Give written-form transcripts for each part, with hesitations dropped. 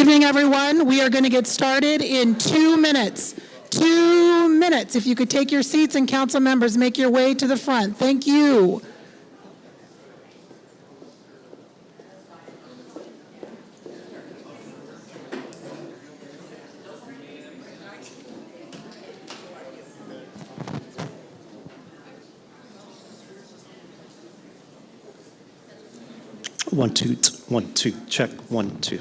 evening, everyone. We are going to get started in 2 minutes. 2 minutes. If you could take your seats and council members make your way to the front. Thank you. One, two, check, 1, 2.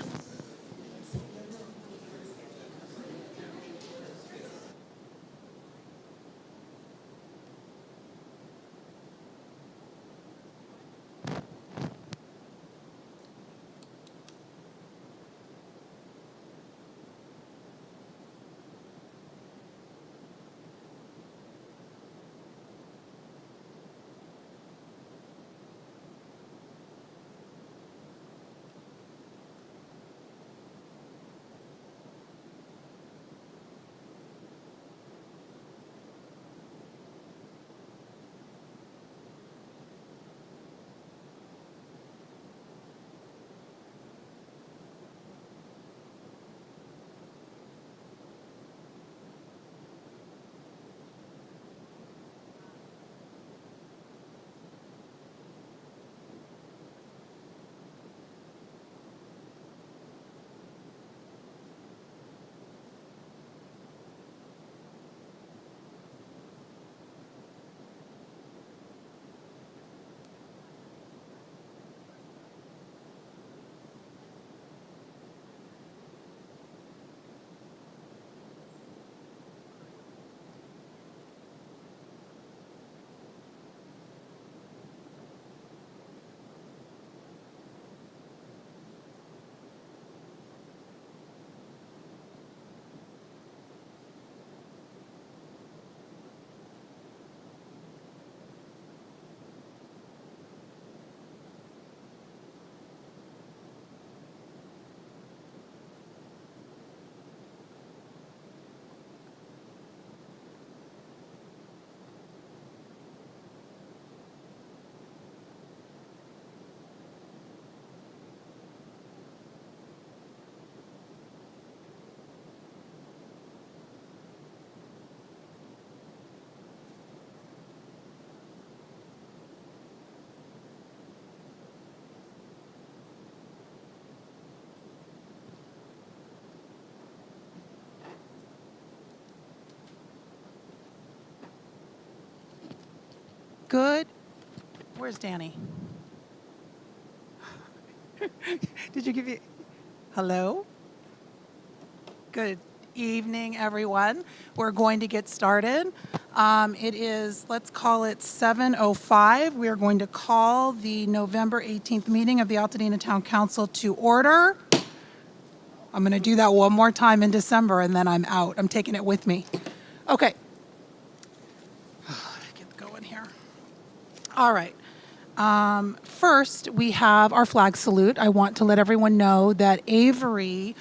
Good. Where's Danny? Did you give you... Hello? Good evening, everyone. We're going to get started. It is, let's call it 7:05. We are going to call the November 18th meeting of the Altadena Town Council to order. I'm going to do that one more time in December, and then I'm out. I'm taking it with me. Okay. Get going here. All right. First, we have our flag salute. I want to let everyone know that Avery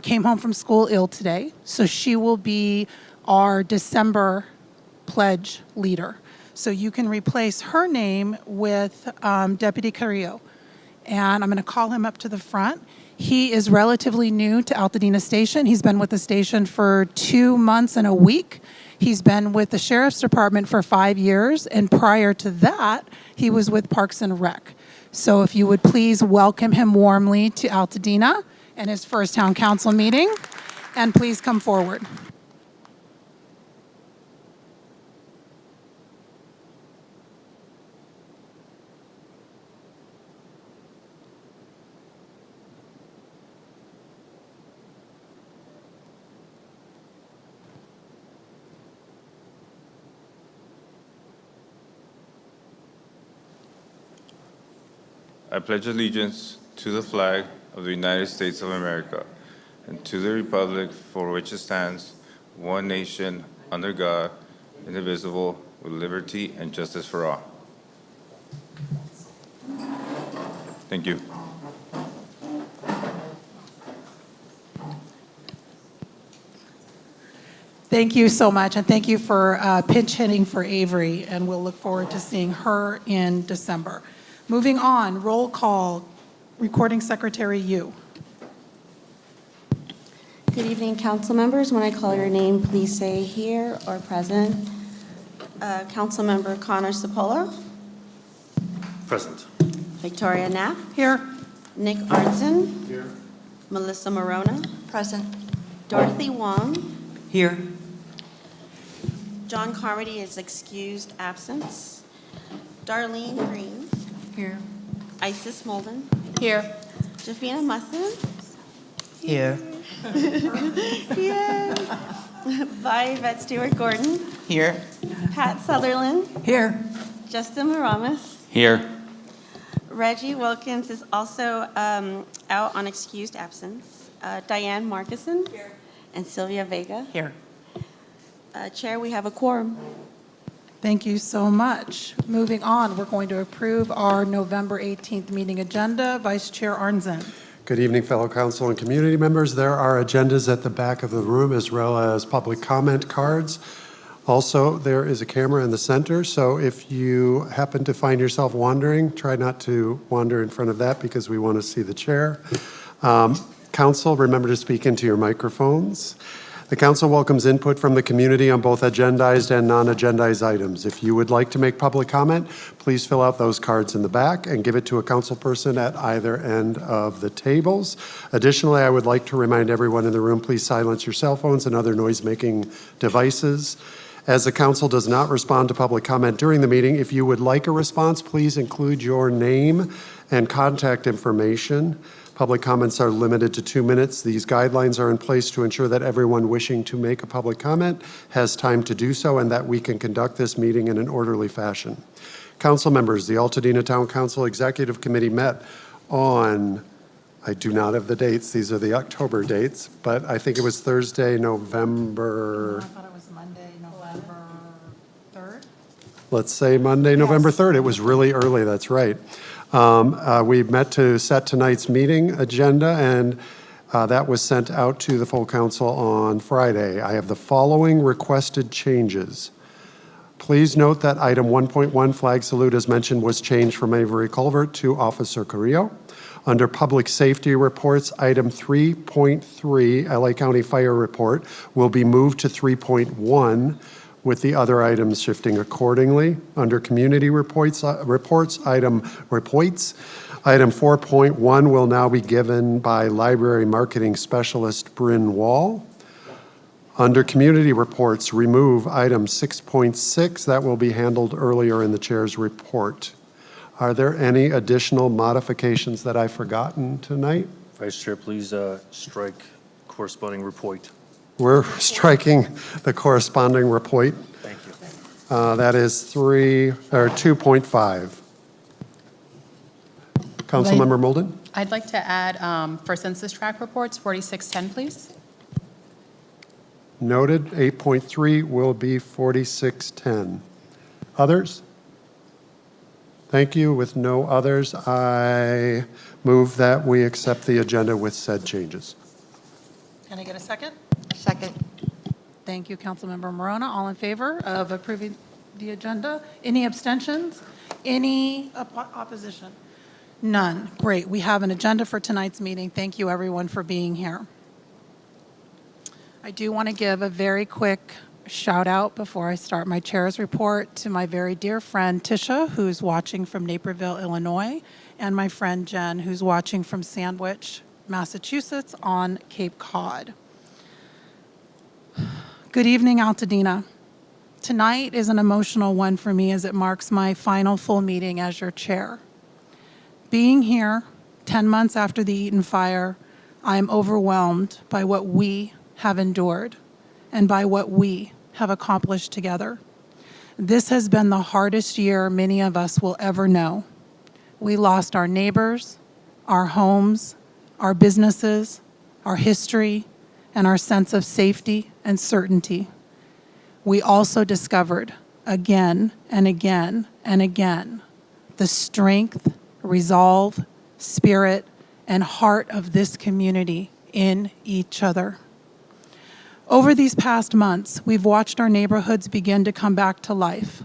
came home from school ill today, so she will be our December pledge leader. So you can replace her name with Deputy Carrillo. And I'm going to call him up to the front. He is relatively new to Altadena Station. He's been with the station for 2 months and a week. He's been with the Sheriff's Department for 5 years, and prior to that, he was with Parks and Rec. So if you would please welcome him warmly to Altadena and his first town council meeting, and please come forward. I pledge allegiance to the flag of the United States of America and to the republic for which it stands, one nation, under God, indivisible, with liberty and justice for all. Thank you. Thank you so much, and thank you for pinch hitting for Avery, and we'll look forward to seeing her in December. Moving on, roll call. Recording Secretary Yu. Good evening, council members. When I call your name, please say here or present. Councilmember Connor Cipolla, Present. Victoria Knapp, Here. Nick Arnzen. Here. Milissa Marona, Present. Dorothy Wong, Here. John Carmody is excused absence, Darlene Green, Here. Isis Molden, Here. Jafina Musson, Here. yeah. Yvette Stewart Gordon, Here. Pat Sutherland, Here. Justin Maramas. Here. Reggie Wilkins is also out on excused absence. Diane Markison. Here. And Sylvia Vega. Here. Chair, we have a quorum. Thank you so much. Moving on, we're going to approve our November 18th meeting agenda. Vice Chair Arnzen. Good evening, fellow council and community members. There are agendas at the back of the room as well as public comment cards. Also, there is a camera in the center, so if you happen to find yourself wandering, try not to wander in front of that because we want to see the chair. Council, remember to speak into your microphones. The council welcomes input from the community on both agendized and non-agendized items. If you would like to make public comment, please fill out those cards in the back and give it to a council person at either end of the tables. Additionally, I would like to remind everyone in the room, please silence your cell phones and other noise-making devices. As the council does not respond to public comment during the meeting, if you would like a response, please include your name and contact information. Public comments are limited to 2 minutes. These guidelines are in place to ensure that everyone wishing to make a public comment has time to do so and that we can conduct this meeting in an orderly fashion. Council members, the Altadena Town Council Executive Committee met on, I do not have the dates, these are the October dates, but I think it was Thursday, November, I thought it was Monday, November 3rd. let's say Monday, November 3rd. It was really early, that's right. We met to set tonight's meeting agenda, and that was sent out to the full council on Friday. I have the following requested changes. Please note that item 1.1 flag salute, as mentioned, was changed from Avery Colvert to Officer Carrillo. Under public safety reports, item 3.3, LA County Fire Report, will be moved to 3.1, with the other items shifting accordingly. Under community reports, item 4.1 will now be given by Library Marketing Specialist Bryn Wall. Under community reports, remove item 6.6. That will be handled earlier in the chair's report. Are there any additional modifications that I've forgotten tonight? Vice Chair, please strike corresponding report. We're striking the corresponding report. Thank you. That is 2.5. Councilmember Molden? I'd like to add for census tract reports, 4610, please. Noted. 8.3 will be 4610. Others? Thank you. With no others, I move that we accept the agenda with said changes. Can I get a second? Second. Thank you, Councilmember Marona. All in favor of approving the agenda? Any abstentions? Any opposition? None. Great. We have an agenda for tonight's meeting. Thank you, everyone, for being here. I do want to give a very quick shout out before I start my chair's report to my very dear friend Tisha, who's watching from Naperville, Illinois, and my friend Jen, who's watching from Sandwich, Massachusetts on Cape Cod. Good evening, Altadena. Tonight is an emotional one for me as it marks my final full meeting as your chair. Being here 10 months after the Eaton fire, I am overwhelmed by what we have endured and by what we have accomplished together. This has been the hardest year many of us will ever know. We lost our neighbors, our homes, our businesses, our history, and our sense of safety and certainty. We also discovered again and again and again the strength, resolve, spirit, and heart of this community in each other. Over these past months, we've watched our neighborhoods begin to come back to life.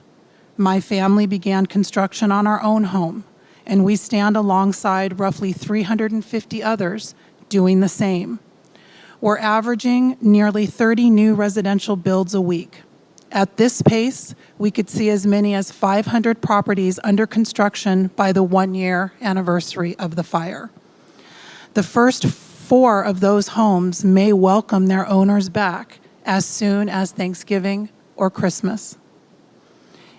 My family began construction on our own home, and we stand alongside roughly 350 others doing the same. We're averaging nearly 30 new residential builds a week. At this pace, we could see as many as 500 properties under construction by the 1-year anniversary of the fire. The first 4 of those homes may welcome their owners back as soon as Thanksgiving or Christmas.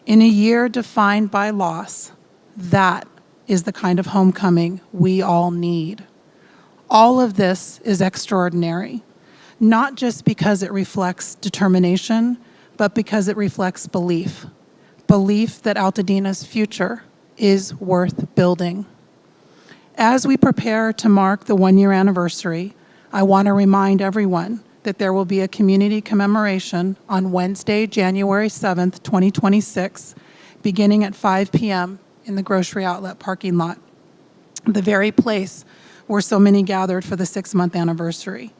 In a year defined by loss, that is the kind of homecoming we all need. All of this is extraordinary, not just because it reflects determination, but because it reflects belief. Belief that Altadena's future is worth building. As we prepare to mark the 1-year anniversary, I want to remind everyone that there will be a community commemoration on Wednesday, January 7th, 2026, beginning at 5 p.m. in the grocery outlet parking lot, the very place where so many gathered for the 6-month anniversary.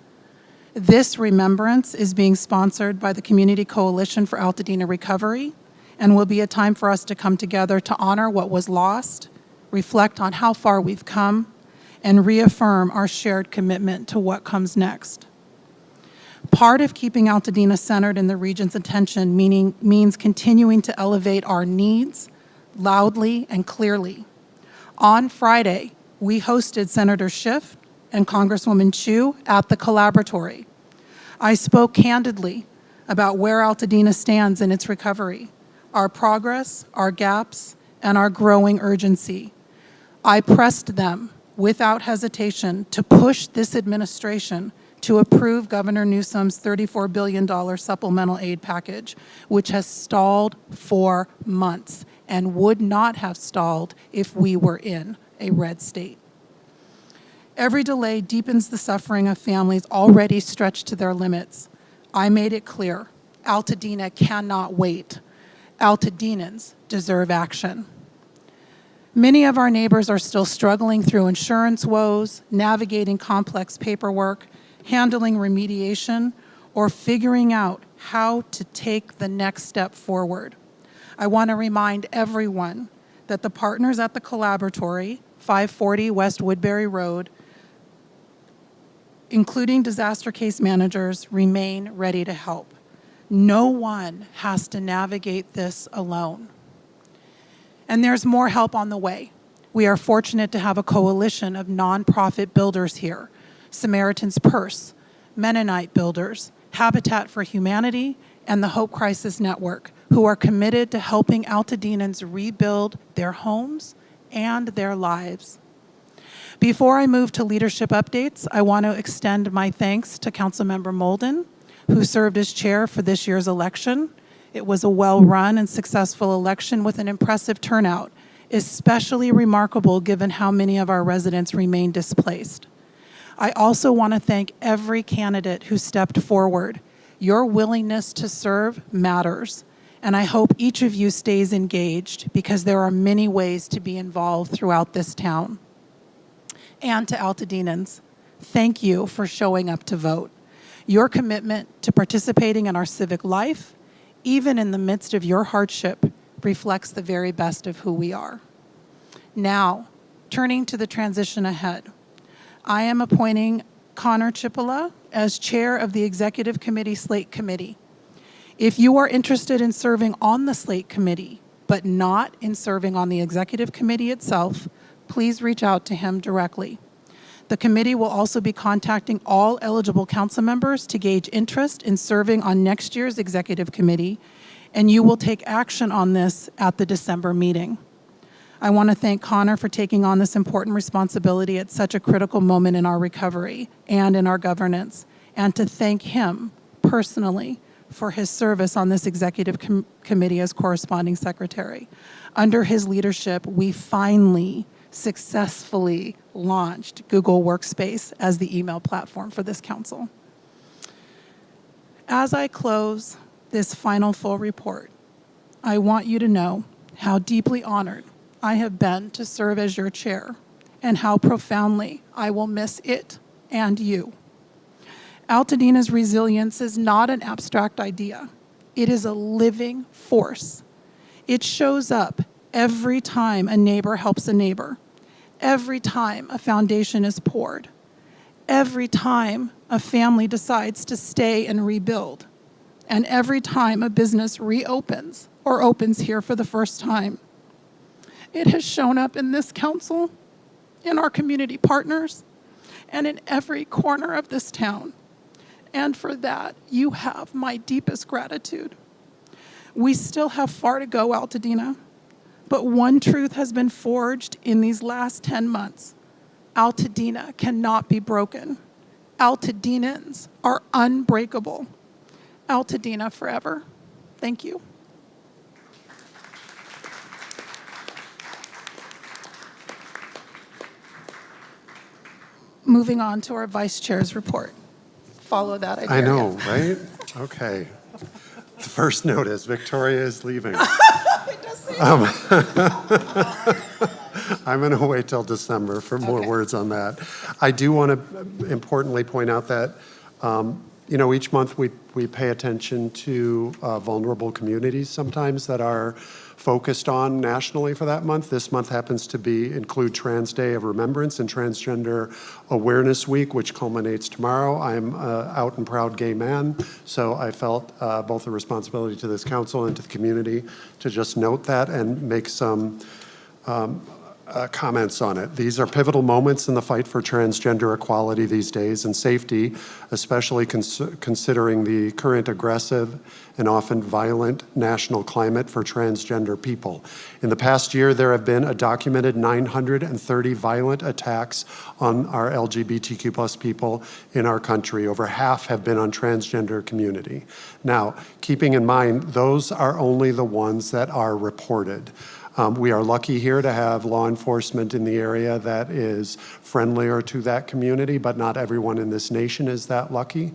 This remembrance is being sponsored by the Community Coalition for Altadena Recovery and will be a time for us to come together to honor what was lost, reflect on how far we've come, and reaffirm our shared commitment to what comes next. Part of keeping Altadena centered in the region's attention means continuing to elevate our needs loudly and clearly. On Friday, we hosted Senator Schiff and Congresswoman Chu at the Collaboratory. I spoke candidly about where Altadena stands in its recovery, our progress, our gaps, and our growing urgency. I pressed them without hesitation to push this administration to approve Governor Newsom's $34 billion supplemental aid package, which has stalled for months and would not have stalled if we were in a red state. Every delay deepens the suffering of families already stretched to their limits. I made it clear, Altadena cannot wait. Altadenans deserve action. Many of our neighbors are still struggling through insurance woes, navigating complex paperwork, handling remediation, or figuring out how to take the next step forward. I want to remind everyone that the partners at the Collaboratory, 540 West Woodbury Road, including disaster case managers, remain ready to help. No one has to navigate this alone. And there's more help on the way. We are fortunate to have a coalition of nonprofit builders here: Samaritan's Purse, Mennonite Builders, Habitat for Humanity, and the Hope Crisis Network, who are committed to helping Altadenans rebuild their homes and their lives. Before I move to leadership updates, I want to extend my thanks to Councilmember Molden, who served as chair for this year's election. It was a well-run and successful election with an impressive turnout, especially remarkable given how many of our residents remain displaced. I also want to thank every candidate who stepped forward. Your willingness to serve matters, and I hope each of you stays engaged because there are many ways to be involved throughout this town. And to Altadenans, thank you for showing up to vote. Your commitment to participating in our civic life, even in the midst of your hardship, reflects the very best of who we are. Now, turning to the transition ahead, I am appointing Connor Cipolla as chair of the Executive Committee Slate Committee. If you are interested in serving on the Slate Committee, but not in serving on the Executive Committee itself, please reach out to him directly. The committee will also be contacting all eligible council members to gauge interest in serving on next year's Executive Committee, and you will take action on this at the December meeting. I want to thank Connor for taking on this important responsibility at such a critical moment in our recovery and in our governance, and to thank him personally for his service on this Executive Committee as corresponding secretary. Under his leadership, we finally successfully launched Google Workspace as the email platform for this council. As I close this final full report, I want you to know how deeply honored I have been to serve as your chair and how profoundly I will miss it and you. Altadena's resilience is not an abstract idea. It is a living force. It shows up every time a neighbor helps a neighbor, every time a foundation is poured, every time a family decides to stay and rebuild, and every time a business reopens or opens here for the first time. It has shown up in this council, in our community partners, and in every corner of this town. And for that, you have my deepest gratitude. We still have far to go, Altadena, but one truth has been forged in these last 10 months. Altadena cannot be broken. Altadenans are unbreakable. Altadena forever. Thank you. Moving on to our vice chair's report. Follow that, I dare know, you. right? Okay. The first notice, Victoria is leaving. I'm going to wait till December for more words on that. I do want to importantly point out that, each month we pay attention to vulnerable communities sometimes that are focused on nationally for that month. This month happens to include Trans Day of Remembrance and Transgender Awareness Week, which culminates tomorrow. I'm an out and proud gay man, so I felt both a responsibility to this council and to the community to just note that and make some comments on it. These are pivotal moments in the fight for transgender equality these days and safety, especially considering the current aggressive and often violent national climate for transgender people. In the past year, there have been a documented 930 violent attacks on our LGBTQ plus people in our country. Over half have been on transgender community. Now, keeping in mind, those are only the ones that are reported. We are lucky here to have law enforcement in the area that is friendlier to that community, but not everyone in this nation is that lucky.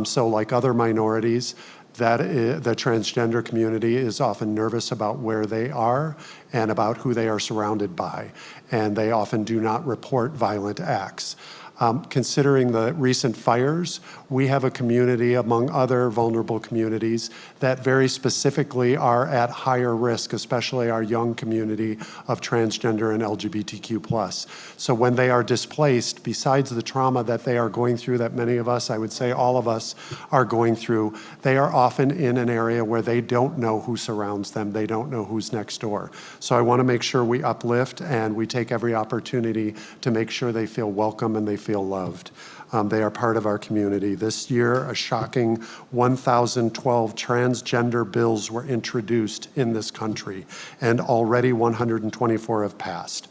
So like other minorities, the transgender community is often nervous about where they are and about who they are surrounded by, and they often do not report violent acts. Considering the recent fires, we have a community among other vulnerable communities that very specifically are at higher risk, especially our young community of transgender and LGBTQ+. So when they are displaced, besides the trauma that they are going through, that many of us, I would say all of us, are going through, they are often in an area where they don't know who surrounds them. They don't know who's next door. So I want to make sure we uplift and we take every opportunity to make sure they feel welcome and they feel loved. They are part of our community. This year, a shocking 1,012 transgender bills were introduced in this country, and already 124 have passed.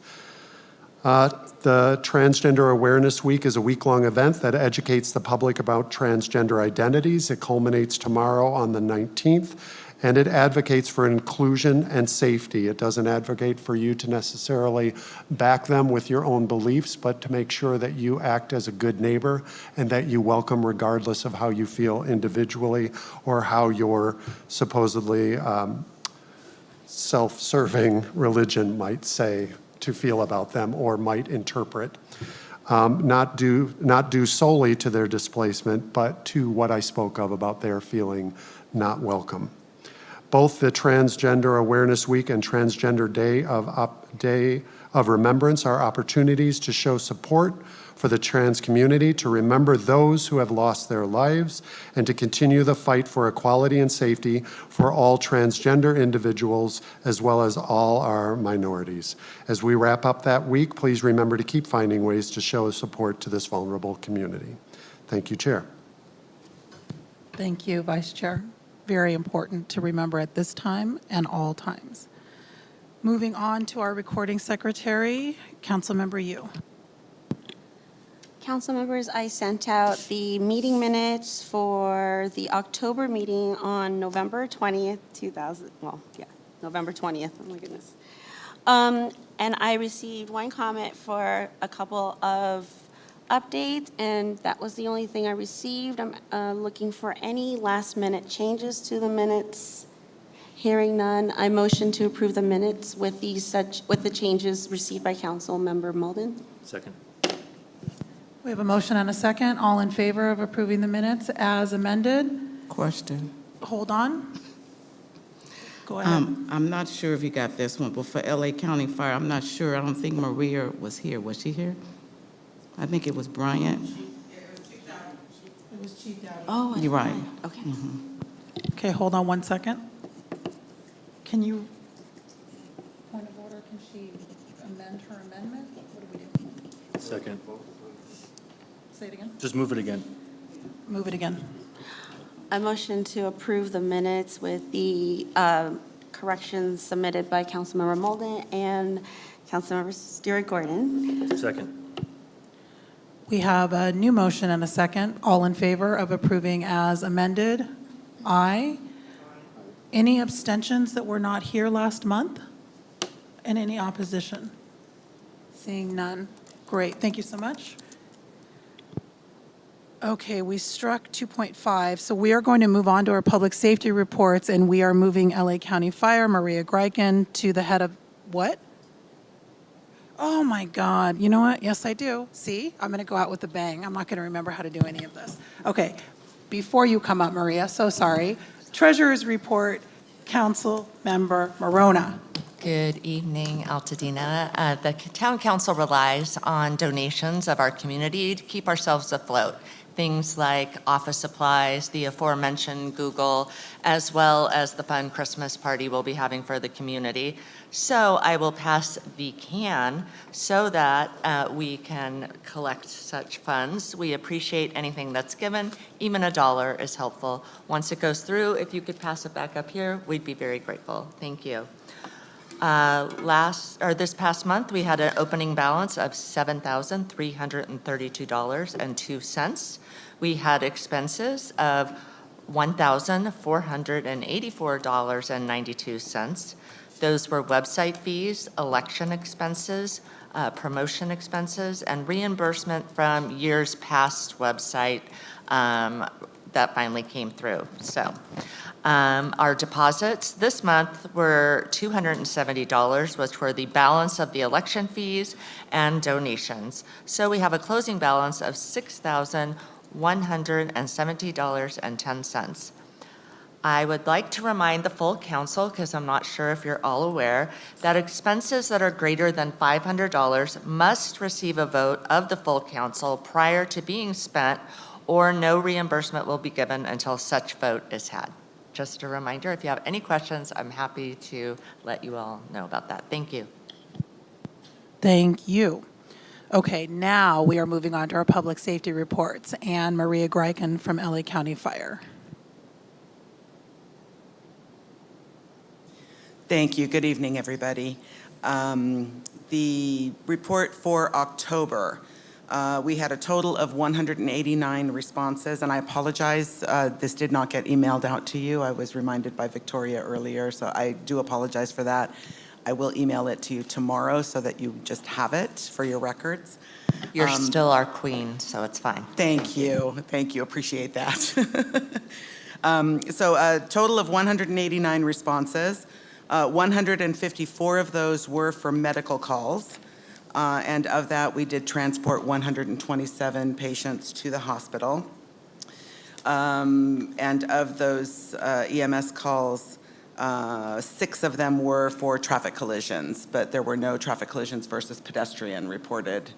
The Transgender Awareness Week is a week-long event that educates the public about transgender identities. It culminates tomorrow on the 19th, and it advocates for inclusion and safety. It doesn't advocate for you to necessarily back them with your own beliefs, but to make sure that you act as a good neighbor and that you welcome regardless of how you feel individually or how your supposedly self-serving religion might say to feel about them or might interpret. Not due solely to their displacement, but to what I spoke of about their feeling not welcome. Both the Transgender Awareness Week and Transgender Day of Remembrance are opportunities to show support for the trans community, to remember those who have lost their lives, and to continue the fight for equality and safety for all transgender individuals, as well as all our minorities. As we wrap up that week, please remember to keep finding ways to show support to this vulnerable community. Thank you, Chair. Thank you, Vice Chair. Very important to remember at this time and all times. Moving on to our recording secretary, Councilmember Yu. Council members, I sent out the meeting minutes for the October meeting on November 20th, November 20th, oh my goodness. And I received one comment for a couple of updates, and that was the only thing I received. I'm looking for any last-minute changes to the minutes. Hearing none, I motion to approve the minutes with the changes received by Council Member Molden. Second. We have a motion and a second. All in favor of approving the minutes as amended? Question. Hold on. Go ahead. I'm not sure if you got this one, but for LA County Fire, I'm not sure. I don't think Maria was here. Was she here? I think it was Bryant. Oh, I You're right. thought- Okay. Okay, hold on one second. Can you, point of order, can she amend her amendment? What do we do? Second. Say it again. Just move it again. Move it again. I motion to approve the minutes with the corrections submitted by Councilmember Molden and Councilmember Stewart-Gordon. Second. We have a new motion and a second. All in favor of approving as amended? Aye. Any abstentions that were not here last month? And any opposition? Seeing none. Great, thank you so much. Okay, we struck 2.5, so we are going to move on to our public safety reports, and we are moving LA County Fire, Maria Grycan, to the head of, what? Oh my God, you know what? Yes, I do. See, I'm going to go out with a bang. I'm not going to remember how to do any of this. Okay, before you come up, Maria, so sorry. Treasurer's report, Council Member Marona. Good evening, Altadena. The Town Council relies on donations of our community to keep ourselves afloat. Things like office supplies, the aforementioned Google, as well as the fun Christmas party we'll be having for the community. So I will pass the can so that we can collect such funds. We appreciate anything that's given. Even $1 is helpful. Once it goes through, if you could pass it back up here, we'd be very grateful. Thank you. This past month, we had an opening balance of $7,332.02. We had expenses of $1,484.92. Those were website fees, election expenses, promotion expenses, and reimbursement from years past website that finally came through. So our deposits this month were $270, which were the balance of the election fees and donations. So we have a closing balance of $6,170.10. I would like to remind the full council, because I'm not sure if you're all aware, that expenses that are greater than $500 must receive a vote of the full council prior to being spent, or no reimbursement will be given until such vote is had. Just a reminder, if you have any questions, I'm happy to let you all know about that. Thank you. Thank you. Okay, now we are moving on to our public safety reports, and Maria Grycan from LA County Fire. Thank you. Good evening, everybody. The report for October, we had a total of 189 responses, and I apologize, this did not get emailed out to you. I was reminded by Victoria earlier, so I do apologize for that. I will email it to you tomorrow so that you just have it for your records. You're still our queen, so it's fine. Thank you. Thank you. Appreciate that. So a total of 189 responses. 154 of those were for medical calls. And of that, we did transport 127 patients to the hospital. And of those EMS calls, 6 of them were for traffic collisions, but there were no traffic collisions versus pedestrian reported,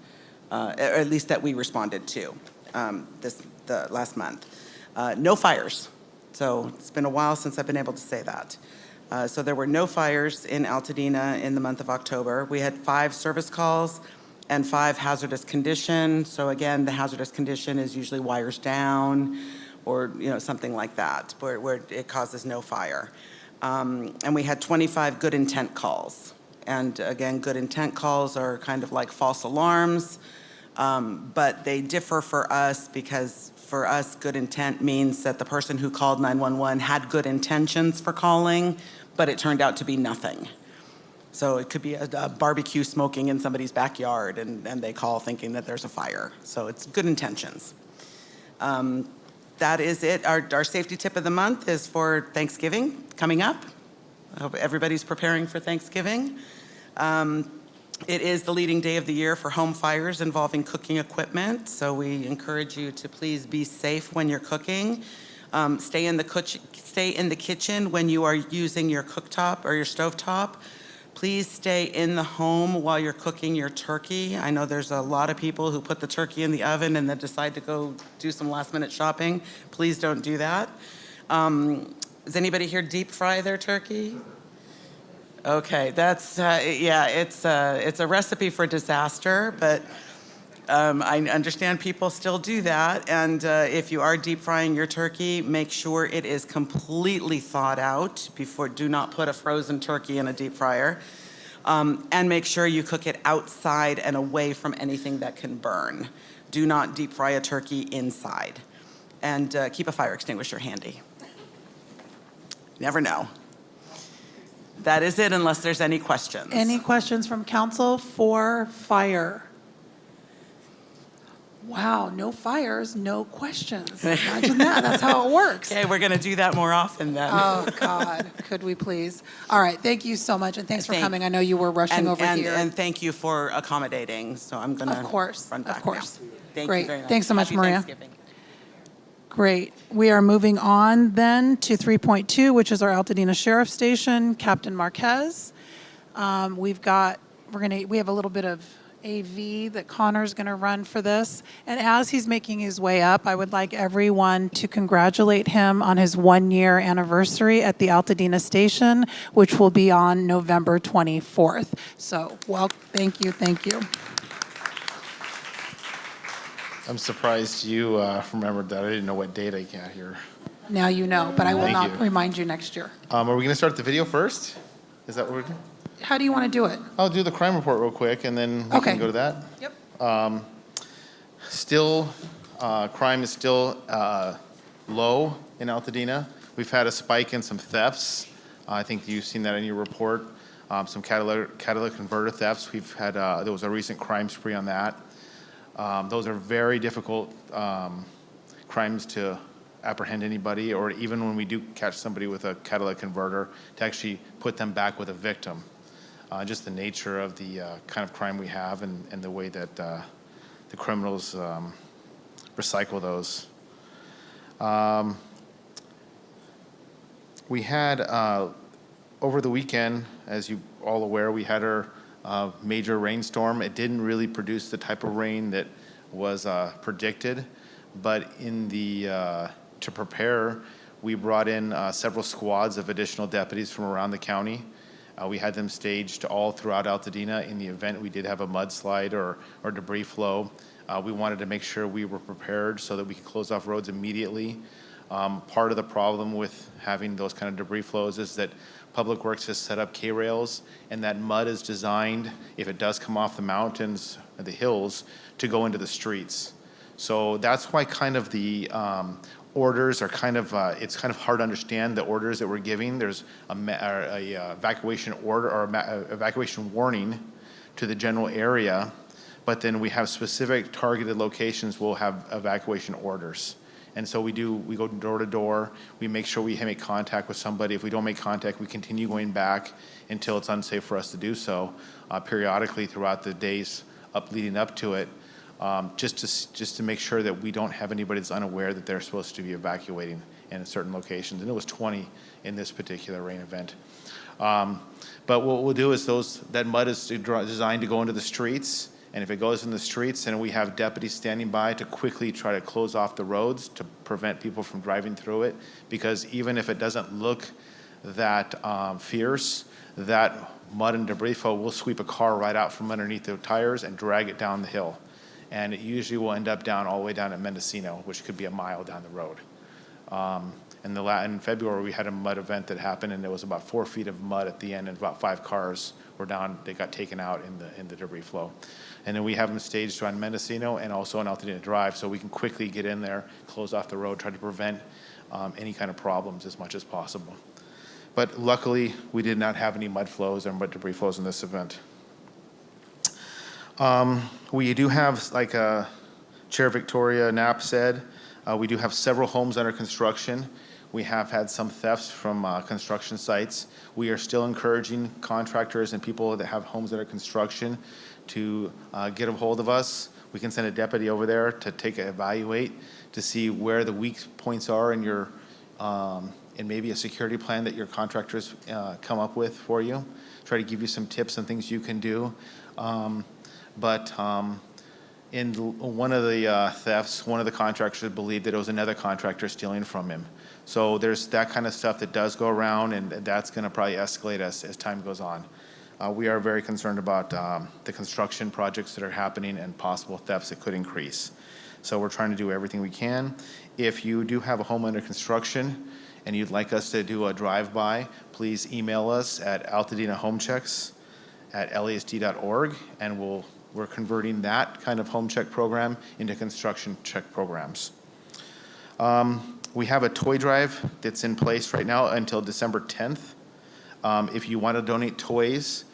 or at least that we responded to the last month. No fires. So it's been a while since I've been able to say that. So there were no fires in Altadena in the month of October. We had 5 service calls and 5 hazardous condition. So again, the hazardous condition is usually wires down or something like that, where it causes no fire. And we had 25 good intent calls. And again, good intent calls are kind of like false alarms, but they differ for us because for us, good intent means that the person who called 911 had good intentions for calling, but it turned out to be nothing. So it could be a barbecue smoking in somebody's backyard, and they call thinking that there's a fire. So it's good intentions. That is it. Our safety tip of the month is for Thanksgiving coming up. I hope everybody's preparing for Thanksgiving. It is the leading day of the year for home fires involving cooking equipment, so we encourage you to please be safe when you're cooking. Stay in the kitchen when you are using your cooktop or your stovetop. Please stay in the home while you're cooking your turkey. I know there's a lot of people who put the turkey in the oven and then decide to go do some last-minute shopping. Please don't do that. Does anybody here deep fry their turkey? Okay, that's, yeah, it's a recipe for disaster, but I understand people still do that. And if you are deep frying your turkey, make sure it is completely thawed out before, do not put a frozen turkey in a deep fryer. And make sure you cook it outside and away from anything that can burn. Do not deep fry a turkey inside. And keep a fire extinguisher handy. Never know. That is it, unless there's any questions. Any questions from council for fire? Wow, no fires, no questions. Imagine that. That's how it works. Okay, we're going to do that more often then. Oh, God, could we please? All right, thank you so much, and thanks for coming. I know you were rushing over here. And thank you for accommodating. So I'm going to Of course, run back of course. now. Thank Great. you very much. Thanks so much, Happy Maria. Thanksgiving. Great. We are moving on then to 3.2, which is our Altadena Sheriff Station, Captain Marquez. We have a little bit of AV that Connor's going to run for this. And as he's making his way up, I would like everyone to congratulate him on his 1-year anniversary at the Altadena Station, which will be on November 24th. So, well, thank you, thank you. I'm surprised you remembered that. I didn't know what date I got here. Now you know, but I will Thank not you. remind you next year. Are we going to start the video first? Is that what we're doing? How do you want to do it? I'll do the crime report real quick, and then we Okay. can go to that. Yep. Still, crime is still low in Altadena. We've had a spike in some thefts. I think you've seen that in your report. Some catalytic converter thefts. We've had, there was a recent crime spree on that. Those are very difficult crimes to apprehend anybody, or even when we do catch somebody with a catalytic converter, to actually put them back with a victim. Just the nature of the kind of crime we have, and the way that the criminals recycle those. We had, over the weekend, as you all aware, we had our major rainstorm. It didn't really produce the type of rain that was predicted, but in the to prepare, we brought in several squads of additional deputies from around the county. We had them staged all throughout Altadena in the event we did have a mudslide or debris flow. We wanted to make sure we were prepared so that we could close off roads immediately. Part of the problem with having those kind of debris flows is that Public Works has set up K-rails, and that mud is designed, if it does come off the mountains or the hills, to go into the streets. So that's why kind of the orders are kind of, it's kind of hard to understand the orders that we're giving. There's a evacuation order or evacuation warning to the general area, but then we have specific targeted locations we'll have evacuation orders. And so we go door to door. We make sure we make contact with somebody. If we don't make contact, we continue going back until it's unsafe for us to do so, periodically throughout the days leading up to it, just to make sure that we don't have anybody that's unaware that they're supposed to be evacuating in certain locations. And it was 20 in this particular rain event. But what we'll do is that mud is designed to go into the streets. And if it goes in the streets, then we have deputies standing by to quickly try to close off the roads to prevent people from driving through it. Because even if it doesn't look that fierce, that mud and debris flow will sweep a car right out from underneath the tires and drag it down the hill. And it usually will end up all the way down at Mendocino, which could be a mile down the road. In February, we had a mud event that happened, and there was about 4 feet of mud at the end, and about 5 cars were down. They got taken out in the debris flow. And then we have them staged on Mendocino and also on Altadena Drive, so we can quickly get in there, close off the road, try to prevent any kind of problems as much as possible. But luckily, we did not have any mud flows or mud debris flows in this event. We do have, like Chair Victoria Knapp said, we do have several homes under construction. We have had some thefts from construction sites. We are still encouraging contractors and people that have homes under construction to get a hold of us. We can send a deputy over there to evaluate to see where the weak points are in your and maybe a security plan that your contractors come up with for you. Try to give you some tips and things you can do. In one of the thefts, one of the contractors believed that it was another contractor stealing from him. So there's that kind of stuff that does go around, and that's going to probably escalate as time goes on. We are very concerned about the construction projects that are happening and possible thefts that could increase. So we're trying to do everything we can. If you do have a home under construction and you'd like us to do a drive-by, please email us at altadenahomechecks@lasd.org, and we're converting that kind of home check program into construction check programs. We have a toy drive that's in place right now until December 10th. If you want to donate toys,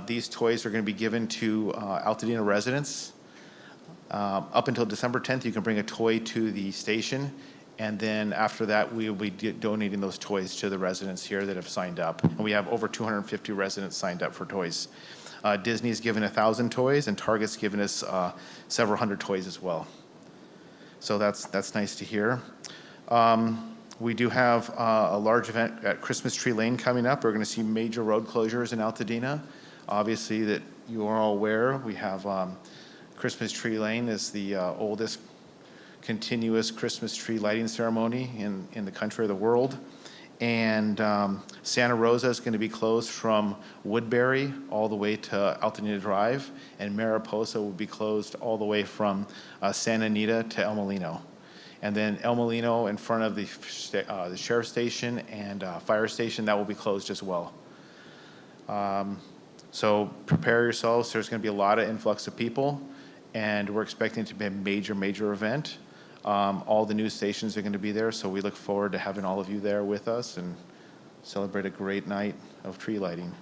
these toys are going to be given to Altadena residents. Up until December 10th, you can bring a toy to the station, and then after that, we will be donating those toys to the residents here that have signed up. And we have over 250 residents signed up for toys. Disney's given 1,000 toys, and Target's given us several hundred toys as well. So that's nice to hear. We do have a large event at Christmas Tree Lane coming up. We're going to see major road closures in Altadena. Obviously, that you are all aware, we have Christmas Tree Lane is the oldest continuous Christmas tree lighting ceremony in the country or the world. And Santa Rosa is going to be closed from Woodbury all the way to Altadena Drive, and Mariposa will be closed all the way from Santa Anita to El Molino. And then El Molino in front of the sheriff's station and fire station, that will be closed as well. So prepare yourselves. There's going to be a lot of influx of people, and we're expecting it to be a major, major event. All the news stations are going to be there, so we look forward to having all of you there with us and celebrate a great night of tree lighting.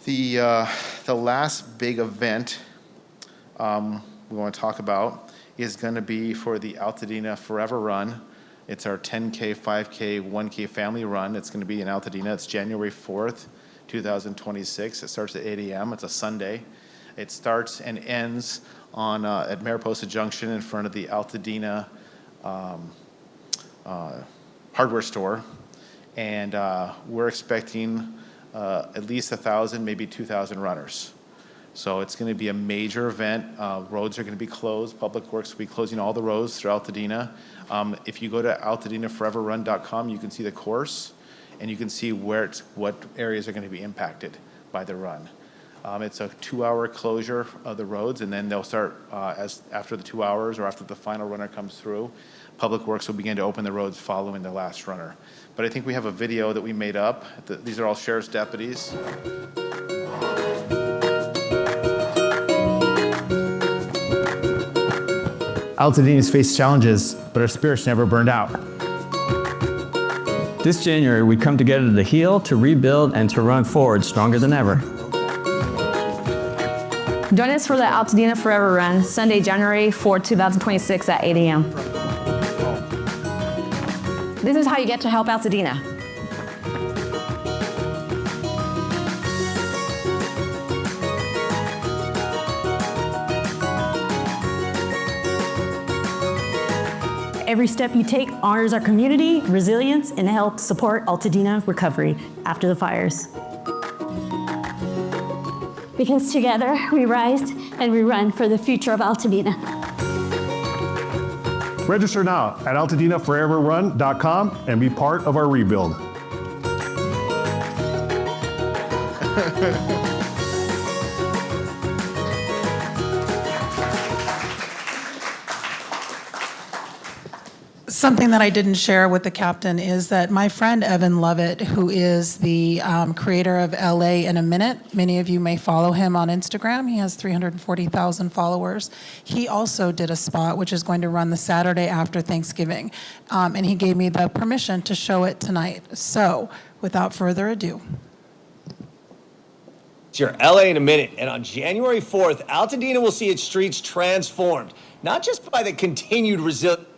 The last big event we want to talk about is going to be for the Altadena Forever Run. It's our 10K, 5K, 1K family run. It's going to be in Altadena. It's January 4th, 2026. It starts at 8 a.m. It's a Sunday. It starts and ends on at Mariposa Junction in front of the Altadena hardware store. And we're expecting at least 1,000, maybe 2,000 runners. So it's going to be a major event. Roads are going to be closed. Public Works will be closing all the roads through Altadena. If you go to altadenaforeverrun.com, you can see the course, and you can see what areas are going to be impacted by the run. It's a 2-hour closure of the roads, and then they'll start after the 2 hours or after the final runner comes through. Public Works will begin to open the roads following the last runner. But I think we have a video that we made up. These are all sheriff's deputies. Altadena's faced challenges, but our spirits never burned out. This January, we come together to heal, to rebuild, and to run forward stronger than ever. Join us for the Altadena Forever Run, Sunday, January 4, 2026 at 8 a.m. This is how you get to help Altadena. Every step you take honors our community, resilience, and helps support Altadena recovery after the fires. Because together we rise and we run for the future of Altadena. Register now at altadenaforeverrun.com and be part of our rebuild. Something that I didn't share with the captain is that my friend Evan Lovett, who is the creator of LA in a Minute, many of you may follow him on Instagram. He has 340,000 followers. He also did a spot which is going to run the Saturday after Thanksgiving, and he gave me the permission to show it tonight. So, without further ado. It's your LA in a Minute, and on January 4th, Altadena will see its streets transformed, not just by the continued resilience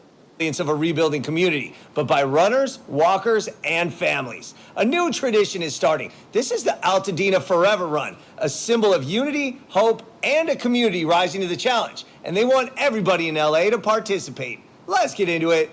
of a rebuilding community, but by runners, walkers, and families. A new tradition is starting. This is the Altadena Forever Run, a symbol of unity, hope, and a community rising to the challenge. And they want everybody in LA to participate. Let's get into it.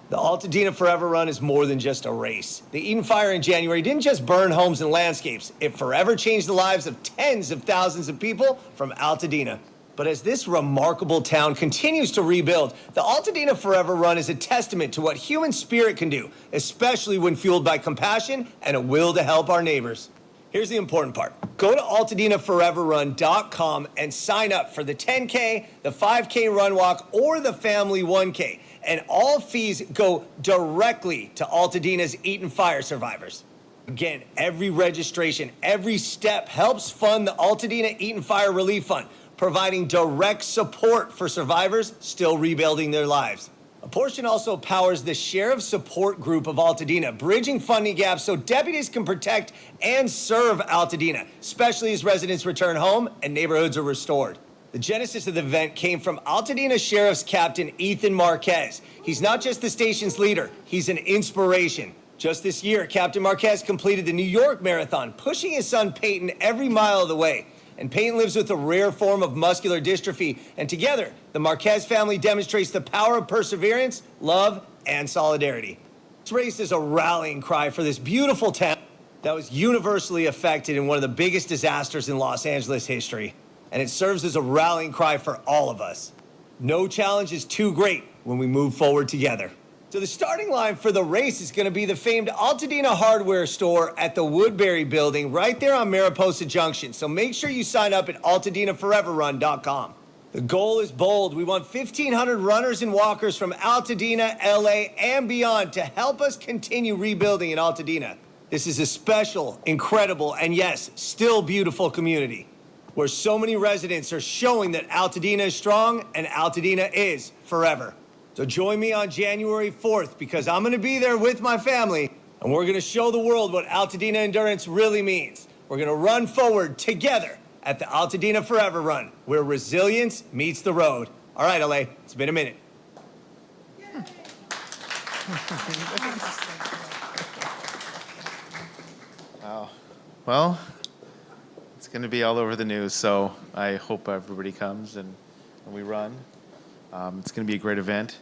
The Altadena Forever Run is more than just a race. The Eden Fire in January didn't just burn homes and landscapes. It forever changed the lives of tens of thousands of people from Altadena. But as this remarkable town continues to rebuild, the Altadena Forever Run is a testament to what human spirit can do, especially when fueled by compassion and a will to help our neighbors. Here's the important part. Go to AltadenaForeverRun.com and sign up for the 10K, the 5K run walk, or the family 1K. And all fees go directly to Altadena's Eden Fire survivors. Again, every registration, every step helps fund the Altadena Eden Fire Relief Fund, providing direct support for survivors still rebuilding their lives. A portion also powers the Sheriff Support Group of Altadena, bridging funding gaps so deputies can protect and serve Altadena, especially as residents return home and neighborhoods are restored. The genesis of the event came from Altadena Sheriff's Captain Ethan Marquez. He's not just the station's leader, he's an inspiration. Just this year, Captain Marquez completed the New York Marathon, pushing his son Peyton every mile of the way. And Peyton lives with a rare form of muscular dystrophy, and together, the Marquez family demonstrates the power of perseverance, love, and solidarity. This race is a rallying cry for this beautiful town that was universally affected in one of the biggest disasters in Los Angeles history. And it serves as a rallying cry for all of us. No challenge is too great when we move forward together. So the starting line for the race is going to be the famed Altadena hardware store at the Woodbury building right there on Mariposa Junction. So make sure you sign up at AltadenaForeverRun.com. The goal is bold. We want 1,500 runners and walkers from Altadena, LA, and beyond to help us continue rebuilding in Altadena. This is a special, incredible, and yes, still beautiful community, where so many residents are showing that Altadena is strong and Altadena is forever. So join me on January 4th because I'm going to be there with my family and we're going to show the world what Altadena endurance really means. We're going to run forward together at the Altadena Forever Run, where resilience meets the road. All right, LA, it's been a minute. Wow. Well, it's going to be all over the news, so I hope everybody comes and we run. It's going to be a great event.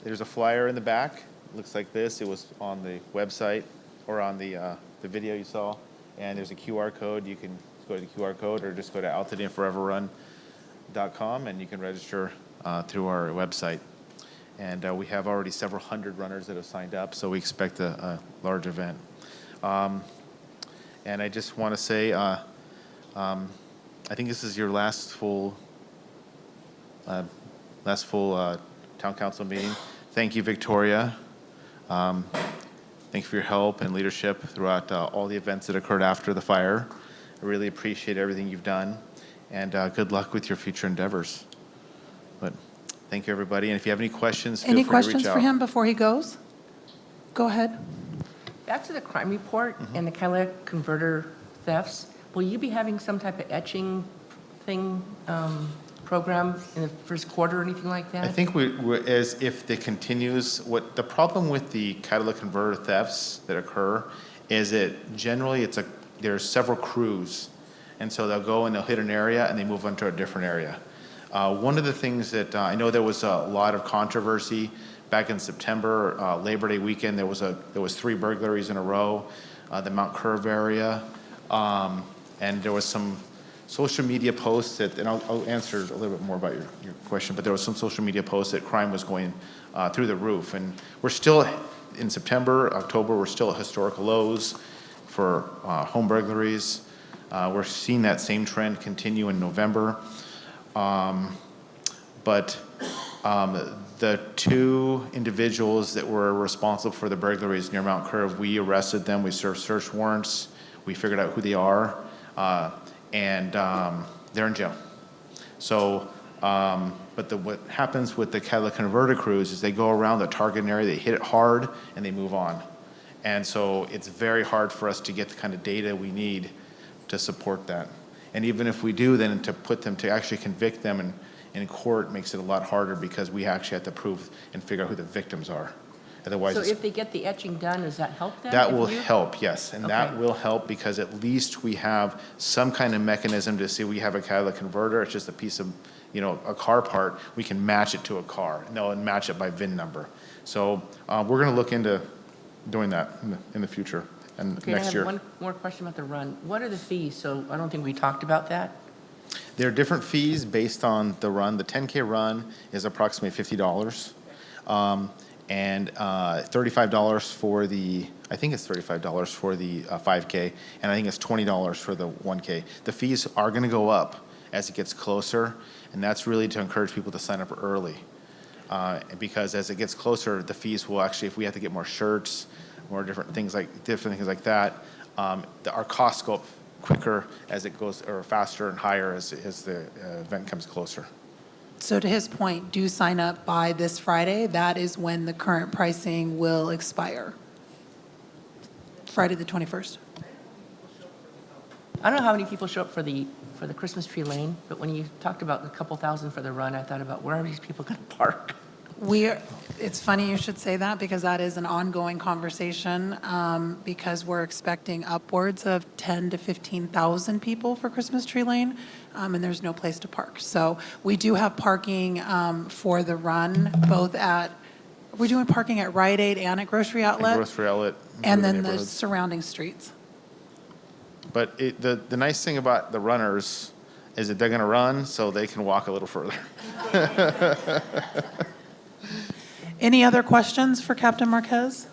There's a flyer in the back. It looks like this. It was on the website or on the video you saw. And there's a QR code. You can go to the QR code or just go to AltadenaForeverRun.com and you can register through our website. And we have already several hundred runners that have signed up, so we expect a large event. And I just want to say, I think this is your last full town council meeting. Thank you, Victoria. Thank you for your help and leadership throughout all the events that occurred after the fire. I really appreciate everything you've done, and good luck with your future endeavors. But thank you, everybody. And if you have any questions, feel free to reach out. Any questions for him before he goes? Go ahead. Back to the crime report and the catalytic converter thefts, will you be having some type of etching thing, program in the first quarter or anything like that? I think as if it continues, what the problem with the catalytic converter thefts that occur is that generally there's several crews, and so they'll go and they'll hit an area and they move on to a different area. One of the things that I know there was a lot of controversy back in September, Labor Day weekend. There was 3 burglaries in a row, the Mount Curve area, and there was some social media posts that, and I'll answer a little bit more about your question, but there was some social media posts that crime was going through the roof. And we're still, in September, October, we're still at historical lows for home burglaries. We're seeing that same trend continue in November. But the 2 individuals that were responsible for the burglaries near Mount Curve, we arrested them, we served search warrants, we figured out who they are. And they're in jail. So, but what happens with the catalytic converter crews is they go around the target area, they hit it hard, and they move on. And so it's very hard for us to get the kind of data we need to support that. And even if we do, then to put them, to actually convict them in court makes it a lot harder because we actually have to prove and figure out who the victims are. Otherwise, So it's- if they get the etching done, does that help them? that if will you- help, yes, and that Okay. will help because at least we have some kind of mechanism to see we have a catalytic converter. It's just a piece of, a car part. We can match it to a car, and match it by VIN number. So we're going to look into doing that in the future and Okay, next I have year. one more question about the run. What are the fees? So I don't think we talked about that. There are different fees based on the run. The 10K run is approximately $50. And $35 for I think it's $35 for the 5K, and I think it's $20 for the 1K. The fees are going to go up as it gets closer, and that's really to encourage people to sign up early. Because as it gets closer, the fees will actually, if we have to get more shirts, more different things like that, our costs go up quicker as it goes, or faster and higher as the event comes closer. So to his point, do sign up by this Friday. That is when the current pricing will expire. Friday the 21st. I don't know how many people show up for the Christmas tree lane, but when you talked about a couple thousand for the run, I thought about where are these people going to park? It's funny you should say that because that is an ongoing conversation because we're expecting upwards of 10 to 15,000 people for Christmas Tree Lane and there's no place to park. So we do have parking for the run, we're doing parking at Rite Aid and at Grocery Outlet. Grocery outlet. And for then the neighborhoods. surrounding streets. But the nice thing about the runners is that they're going to run so they can walk a little further. Any other questions for Captain Marquez?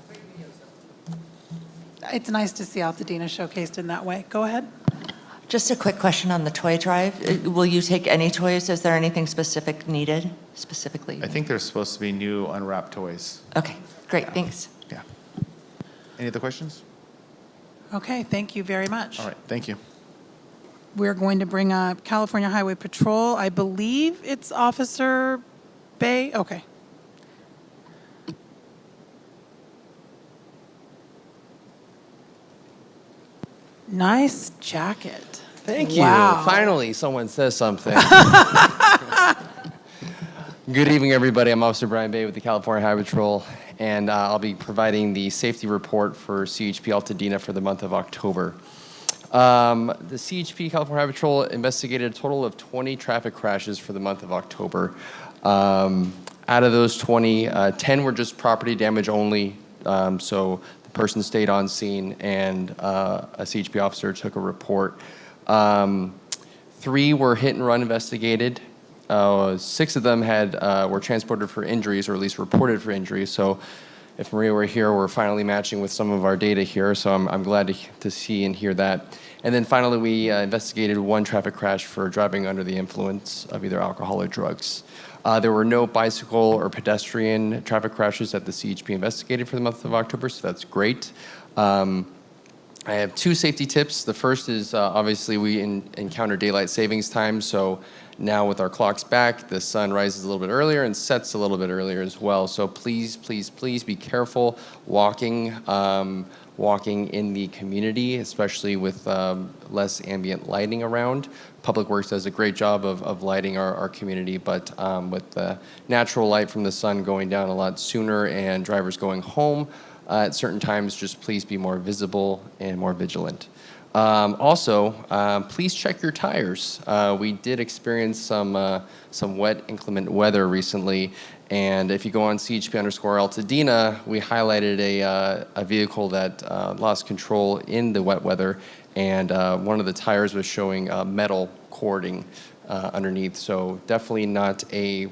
It's nice to see Altadena showcased in that way. Go ahead. Just a quick question on the toy drive. Will you take any toys? Is there anything specifically? I think there's supposed to be new unwrapped toys. Okay, great, thanks. Yeah. Any other questions? Okay, thank you very much. All right, thank you. We're going to bring up California Highway Patrol. I believe it's Officer Bay. Okay. Nice jacket. Thank you. Wow. Finally, someone says something. Good evening, everybody. I'm Officer Brian Bay with the California Highway Patrol, and I'll be providing the safety report for CHP Altadena for the month of October. The CHP California Highway Patrol investigated a total of 20 traffic crashes for the month of October. Out of those 20, 10 were just property damage only, so the person stayed on scene and a CHP officer took a report. 3 were hit and run investigated. 6 of them were transported for injuries, or at least reported for injuries. So if Maria were here, we're finally matching with some of our data here, so I'm glad to see and hear that. And then finally, we investigated 1 traffic crash for driving under the influence of either alcohol or drugs. There were no bicycle or pedestrian traffic crashes that the CHP investigated for the month of October, so that's great. I have 2 safety tips. The first is obviously we encounter daylight savings time, so now with our clocks back, the sun rises a little bit earlier and sets a little bit earlier as well. So please, please, please be careful walking in the community, especially with less ambient lighting around. Public Works does a great job of lighting our community, but with the natural light from the sun going down a lot sooner and drivers going home at certain times, just please be more visible and more vigilant. Also, please check your tires. We did experience some wet, inclement weather recently, and if you go on CHP_Altadena, we highlighted a vehicle that lost control in the wet weather, and one of the tires was showing metal cording underneath. So definitely not a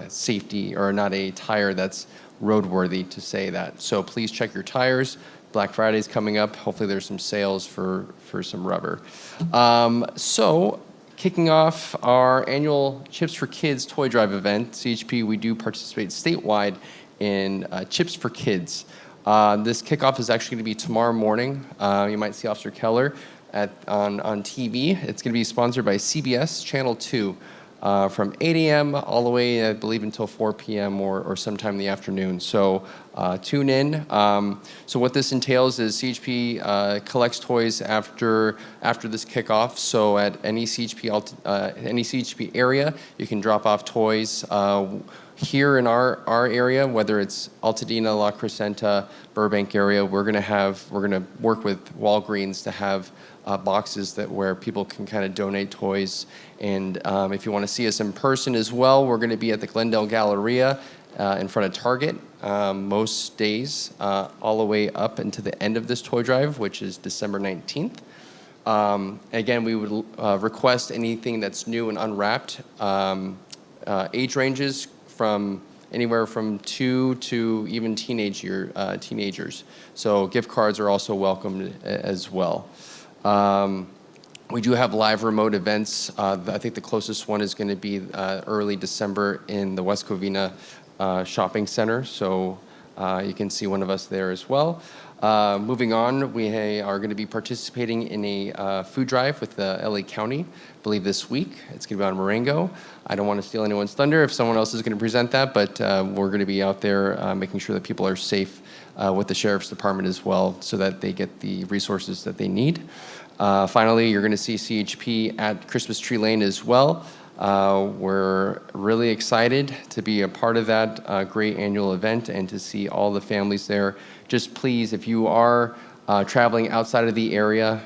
safety, or not a tire that's roadworthy to say that. So please check your tires. Black Friday's coming up. Hopefully there's some sales for some rubber. So kicking off our annual Chips for Kids toy drive event, CHP, we do participate statewide in Chips for Kids. This kickoff is actually going to be tomorrow morning. You might see Officer Keller on TV. It's going to be sponsored by CBS Channel 2. From 8 a.m. all the way, I believe, until 4 p.m. or sometime in the afternoon. So tune in. So what this entails is CHP collects toys after this kickoff. So at any CHP area, you can drop off toys. Here in our area, whether it's Altadena, La Crescenta, Burbank area, we're gonna work with Walgreens to have boxes where people can kind of donate toys. And if you want to see us in person as well, we're going to be at the Glendale Galleria in front of Target most days, all the way up into the end of this toy drive, which is December 19th. Again, we would request anything that's new and unwrapped. Age ranges from anywhere from 2 to even teenagers. So gift cards are also welcomed as well. We do have live remote events. I think the closest one is going to be early December in the West Covina Shopping Center. So you can see one of us there as well. Moving on, we are going to be participating in a food drive with the LA County, I believe this week. It's going to be on Marengo. I don't want to steal anyone's thunder if someone else is going to present that, but we're going to be out there making sure that people are safe with the Sheriff's Department as well so that they get the resources that they need. Finally, you're going to see CHP at Christmas Tree Lane as well. We're really excited to be a part of that great annual event and to see all the families there. Just please, if you are traveling outside of the area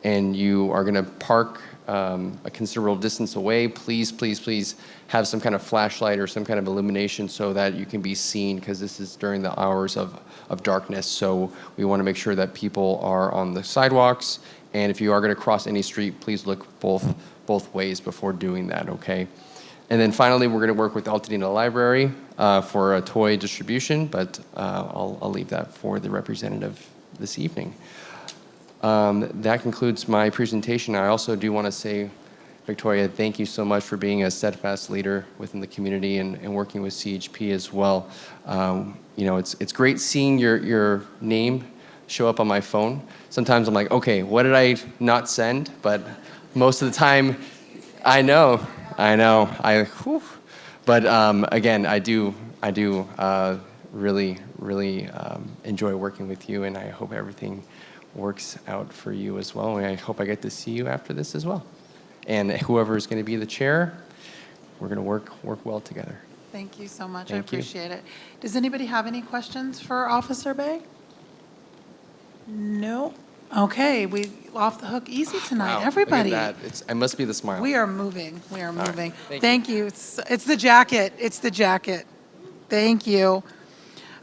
and you are going to park a considerable distance away, please, please, please have some kind of flashlight or some kind of illumination so that you can be seen, because this is during the hours of darkness. So we want to make sure that people are on the sidewalks, and if you are going to cross any street, please look both ways before doing that, okay? And then finally, we're going to work with Altadena Library for a toy distribution, but I'll leave that for the representative this evening. That concludes my presentation. I also do want to say, Victoria, thank you so much for being a steadfast leader within the community and working with CHP as well. You know, it's great seeing your name show up on my phone. Sometimes I'm like, okay, what did I not send? But most of the time, I know. But again, I do really enjoy working with you, and I hope everything works out for you as well. And I hope I get to see you after this as well. And whoever is going to be the chair, we're going to work well together. Thank you so much. Thank I you. appreciate it. Does anybody have any questions for Officer Bay? No? Okay, we off the hook easy tonight. Wow, Everybody. Look at that. It must be the smile. We are moving. We are right. moving. Thank Thank you. It's the jacket. It's the jacket. Thank you.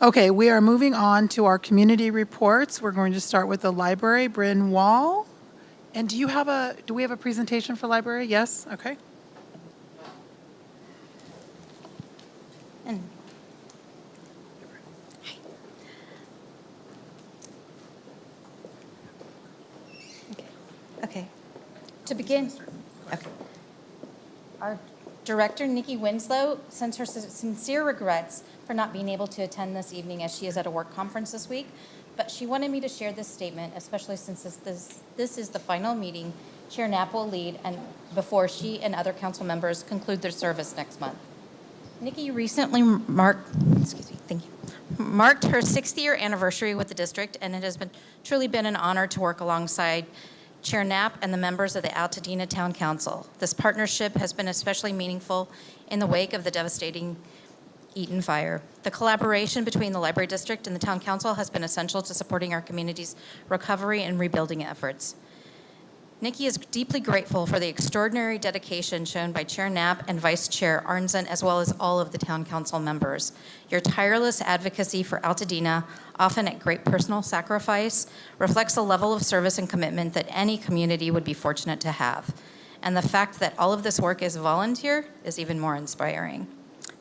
Okay, we are moving on to our community reports. We're going to start with the library. Bryn Wall. And do we have a presentation for library? Yes? Okay. Okay. To begin, okay. Our director, Nikki Winslow, sends her sincere regrets for not being able to attend this evening as she is at a work conference this week. But she wanted me to share this statement, especially since this is the final meeting Chair Knapp will lead and before she and other council members conclude their service next month. Nikki recently marked her 60th-year anniversary with the district, and it has truly been an honor to work alongside Chair Knapp and the members of the Altadena Town Council. This partnership has been especially meaningful in the wake of the devastating Eaton fire. The collaboration between the Library District and the Town Council has been essential to supporting our community's recovery and rebuilding efforts. Nikki is deeply grateful for the extraordinary dedication shown by Chair Knapp and Vice Chair Arnzen, as well as all of the Town Council members. Your tireless advocacy for Altadena, often at great personal sacrifice, reflects a level of service and commitment that any community would be fortunate to have. And the fact that all of this work is volunteer is even more inspiring.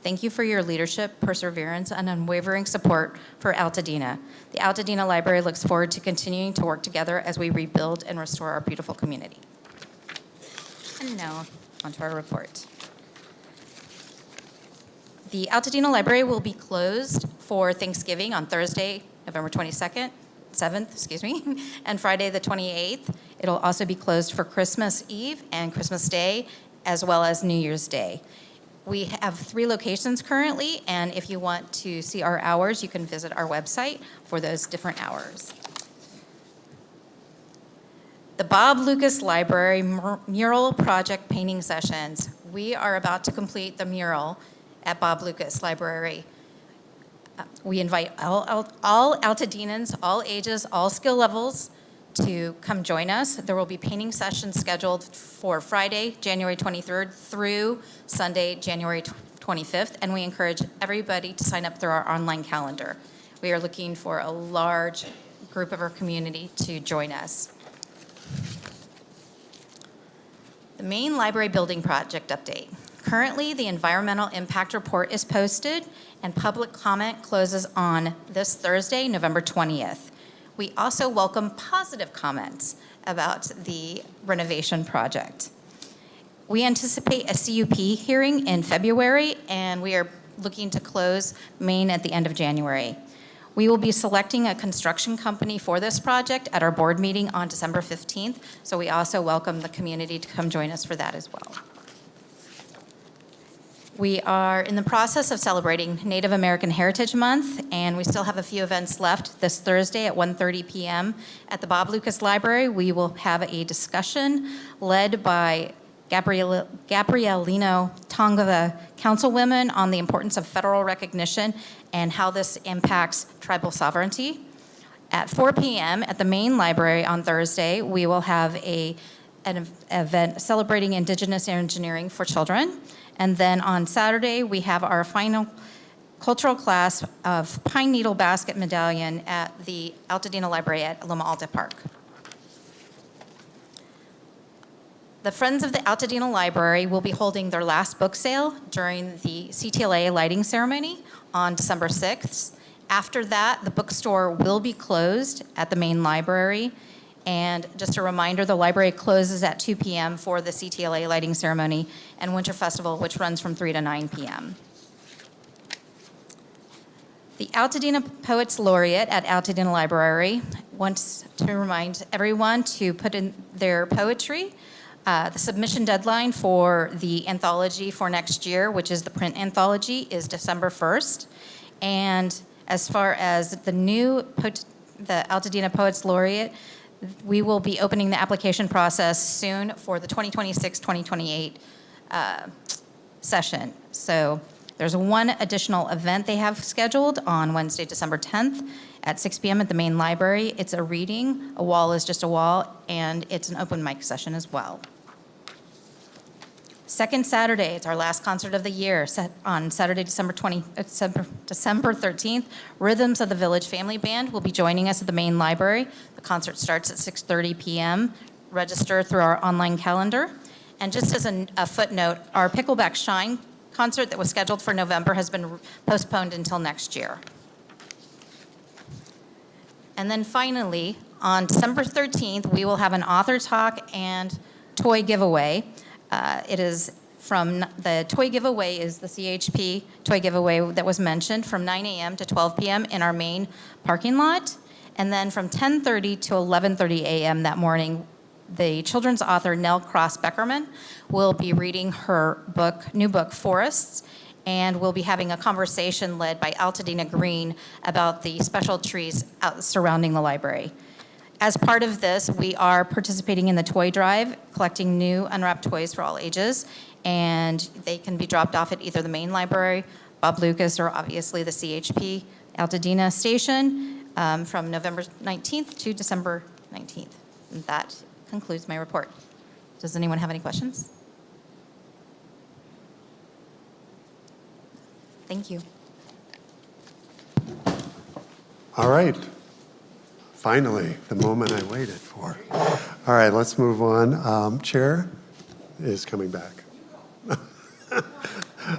Thank you for your leadership, perseverance, and unwavering support for Altadena. The Altadena Library looks forward to continuing to work together as we rebuild and restore our beautiful community. And now, onto our report. The Altadena Library will be closed for Thanksgiving on Thursday, November 7th, and Friday the 28th. It'll also be closed for Christmas Eve and Christmas Day, as well as New Year's Day. We have 3 locations currently, and if you want to see our hours, you can visit our website for those different hours. The Bob Lucas Library Mural Project Painting Sessions. We are about to complete the mural at Bob Lucas Library. We invite all Altadenans, all ages, all skill levels to come join us. There will be painting sessions scheduled for Friday, January 23rd through Sunday, January 25th, and we encourage everybody to sign up through our online calendar. We are looking for a large group of our community to join us. The main library building project update. Currently, the environmental impact report is posted and public comment closes on this Thursday, November 20th. We also welcome positive comments about the renovation project. We anticipate a CUP hearing in February, and we are looking to close Main at the end of January. We will be selecting a construction company for this project at our board meeting on December 15th, so we also welcome the community to come join us for that as well. We are in the process of celebrating Native American Heritage Month, and we still have a few events left. This Thursday at 1:30 p.m. at the Bob Lucas Library, we will have a discussion led by Gabrielino Tongva councilwomen on the importance of federal recognition and how this impacts tribal sovereignty. At 4 p.m. at the main library on Thursday, we will have an event celebrating Indigenous engineering for children. And then on Saturday, we have our final cultural class of Pine Needle Basket Medallion at the Altadena Library at Loma Alta Park. The Friends of the Altadena Library will be holding their last book sale during the CTLA lighting ceremony on December 6th. After that, the bookstore will be closed at the main library. And just a reminder, the library closes at 2 p.m. for the CTLA lighting ceremony and Winter Festival, which runs from 3 to 9 p.m. The Altadena Poets Laureate at Altadena Library wants to remind everyone to put in their poetry. The submission deadline for the anthology for next year, which is the print anthology, is December 1st. And as far as the Altadena Poets Laureate, we will be opening the application process soon for the 2026-2028 session. So there's one additional event they have scheduled on Wednesday, December 10th at 6 p.m. at the main library. It's a reading, A Wall is Just a Wall, and it's an open mic session as well. Second Saturday, it's our last concert of the year, set on Saturday, December 13th. Rhythms of the Village Family Band will be joining us at the main library. The concert starts at 6:30 p.m. Register through our online calendar. And just as a footnote, our Pickleback Shine concert that was scheduled for November has been postponed until next year. And then finally, on December 13th, we will have an author talk and toy giveaway. It is from the toy giveaway is the CHP toy giveaway that was mentioned from 9 a.m. to 12 p.m. in our main parking lot. And then from 10:30 to 11:30 a.m. that morning, the children's author Nell Cross Beckerman will be reading her new book, Forests, and we'll be having a conversation led by Altadena Green about the special trees surrounding the library. As part of this, we are participating in the toy drive, collecting new unwrapped toys for all ages, and they can be dropped off at either the main library, Bob Lucas, or obviously the CHP Altadena station from November 19th to December 19th. And that concludes my report. Does anyone have any questions? Thank you. All right. Finally, the moment I waited for. All right, let's move on. Chair is coming back.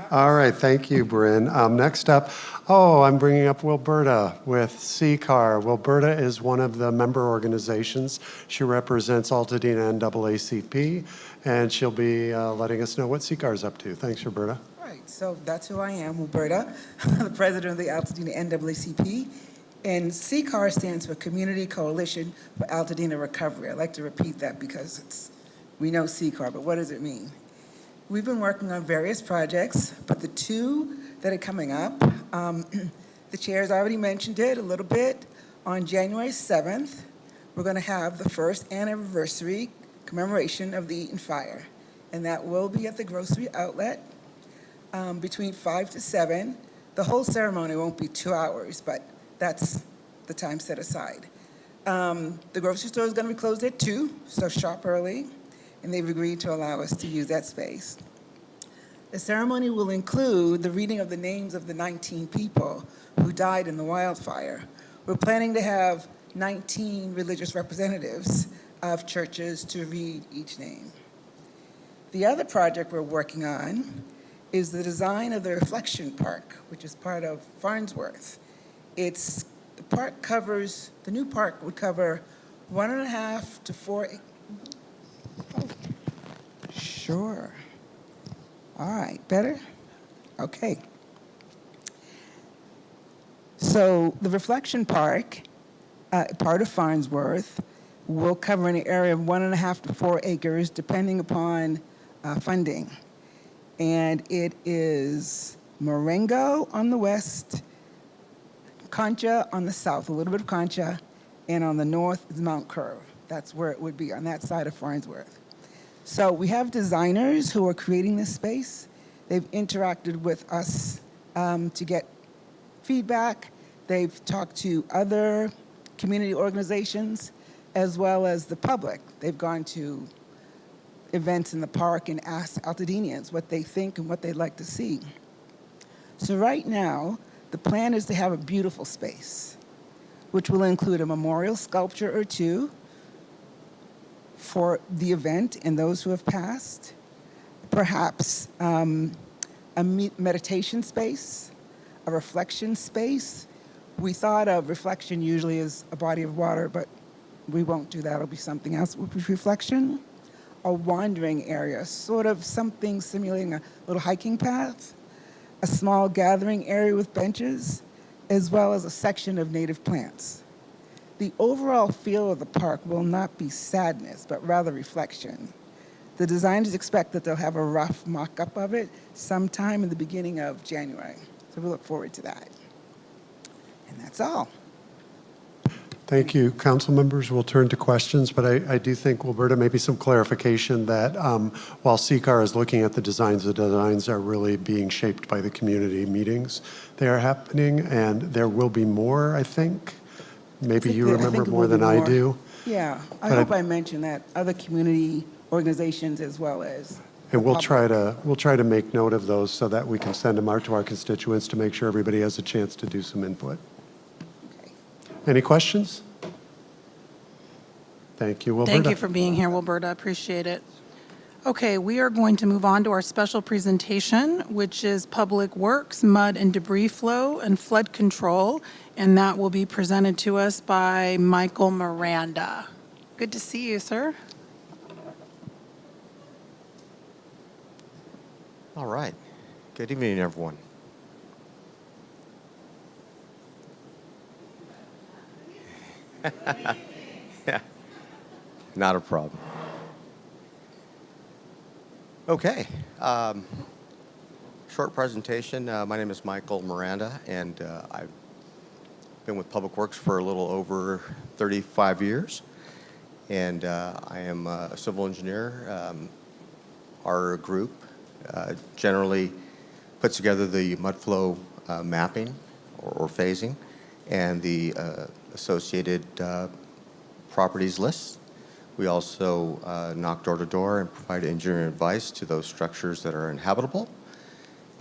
All right, thank you, Bryn. Next up, I'm bringing up Wilberta with CCAR. Wilberta is one of the member organizations. She represents Altadena NAACP, and she'll be letting us know what CCAR is up to. Thanks, Wilberta. Right, so that's who I am, Wilberta, the president of the Altadena NAACP. And CCAR stands for Community Coalition for Altadena Recovery. I like to repeat that because we know CCAR, but what does it mean? We've been working on various projects, but the two that are coming up, the chair's already mentioned it a little bit. On January 7th, we're going to have the first anniversary commemoration of the Eaton Fire, and that will be at the grocery outlet between 5 to 7. The whole ceremony won't be 2 hours, but that's the time set aside. The grocery store is going to be closed at 2, so shop early, and they've agreed to allow us to use that space. The ceremony will include the reading of the names of the 19 people who died in the wildfire. We're planning to have 19 religious representatives of churches to read each name. The other project we're working on is the design of the Reflection Park, which is part of Farnsworth. The new park would cover 1.5 to 4. Oh, sure. All right, better? Okay. So the Reflection Park, part of Farnsworth, will cover an area of 1.5 to 4 acres, depending upon funding. And it is Marengo on the west, Concha on the south, a little bit of Concha, and on the north is Mount Curve. That's where it would be, on that side of Farnsworth. So we have designers who are creating this space. They've interacted with us to get feedback. They've talked to other community organizations as well as the public. They've gone to events in the park and asked Altadenians what they think and what they'd like to see. So right now, the plan is to have a beautiful space, which will include a memorial sculpture or two for the event and those who have passed, perhaps a meditation space, a reflection space. We thought of reflection usually as a body of water, but we won't do that. It'll be something else with reflection. A wandering area, sort of something simulating a little hiking path, a small gathering area with benches, as well as a section of native plants. The overall feel of the park will not be sadness, but rather reflection. The designers expect that they'll have a rough mock-up of it sometime in the beginning of January. So we look forward to that. And that's all. Thank you, council members. We'll turn to questions, but I do think, Wilberta, maybe some clarification that while CCAR is looking at the designs are really being shaped by the community meetings. They are happening, and there will be more, I think. Maybe you remember more than I do. Yeah, I hope I mentioned that, other community organizations as well as. And we'll try to make note of those so that we can send them out to our constituents to make sure everybody has a chance to do some input. Okay. Any questions? Thank you, Wilberta. Thank you for being here, Wilberta. Appreciate it. Okay, we are going to move on to our special presentation, which is Public Works, Mud and Debris Flow, and Flood Control, and that will be presented to us by Michael Miranda. Good to see you, sir. All right. Good evening, everyone. Yeah, not a problem. Okay. Short presentation. My name is Michael Miranda, and I've been with Public Works for a little over 35 years, and I am a civil engineer. Our group generally puts together the mud flow mapping or phasing and the associated properties lists. We also knock door to door and provide engineering advice to those structures that are inhabitable.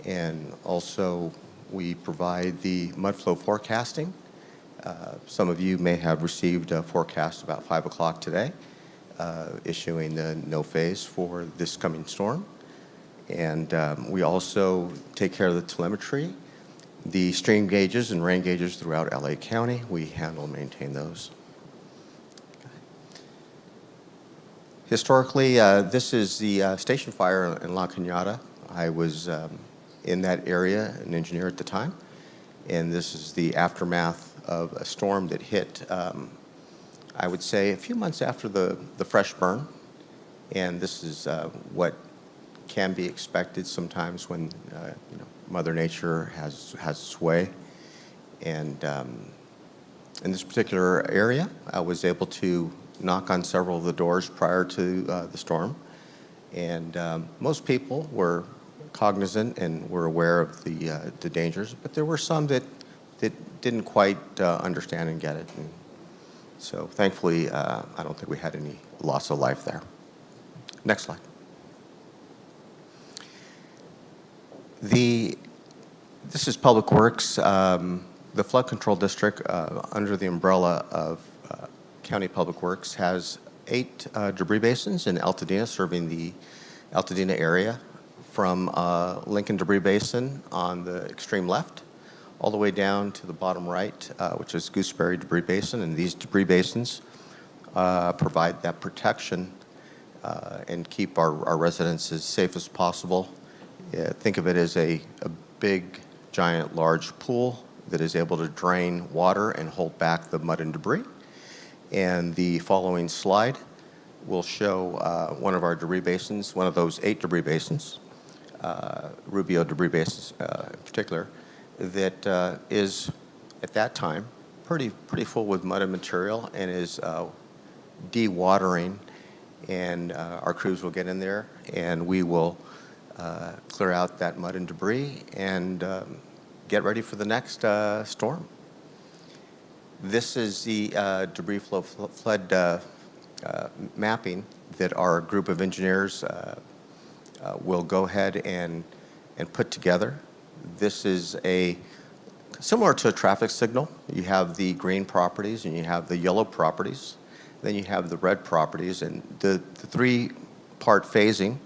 And also we provide the mud flow forecasting. Some of you may have received a forecast about 5 o'clock today, issuing the no phase for this coming storm. And we also take care of the telemetry, the stream gauges and rain gauges throughout LA County. We handle and maintain those. Historically, this is the station fire in La Cañada. I was in that area, an engineer at the time, and this is the aftermath of a storm that hit, I would say, a few months after the fresh burn, and this is what can be expected sometimes when Mother Nature has sway. And in this particular area, I was able to knock on several of the doors prior to the storm. And most people were cognizant and were aware of the dangers, but there were some that didn't quite understand and get it. And so thankfully, I don't think we had any loss of life there. Next slide. This is Public Works. The flood control district under the umbrella of County Public Works has 8 debris basins in Altadena serving the Altadena area from Lincoln Debris Basin on the extreme left all the way down to the bottom right, which is Gooseberry Debris Basin. And these debris basins provide that protection and keep our residents as safe as possible. Think of it as a big, giant, large pool that is able to drain water and hold back the mud and debris. And the following slide will show one of our debris basins, one of those 8 debris basins, Rubio debris basins in particular, that is at that time pretty full with mud and material and is dewatering. And our crews will get in there and we will clear out that mud and debris and get ready for the next storm. This is the debris flood mapping that our group of engineers will go ahead and put together. This is similar to a traffic signal. You have the green properties and you have the yellow properties. Then you have the red properties, and the 3-part phasing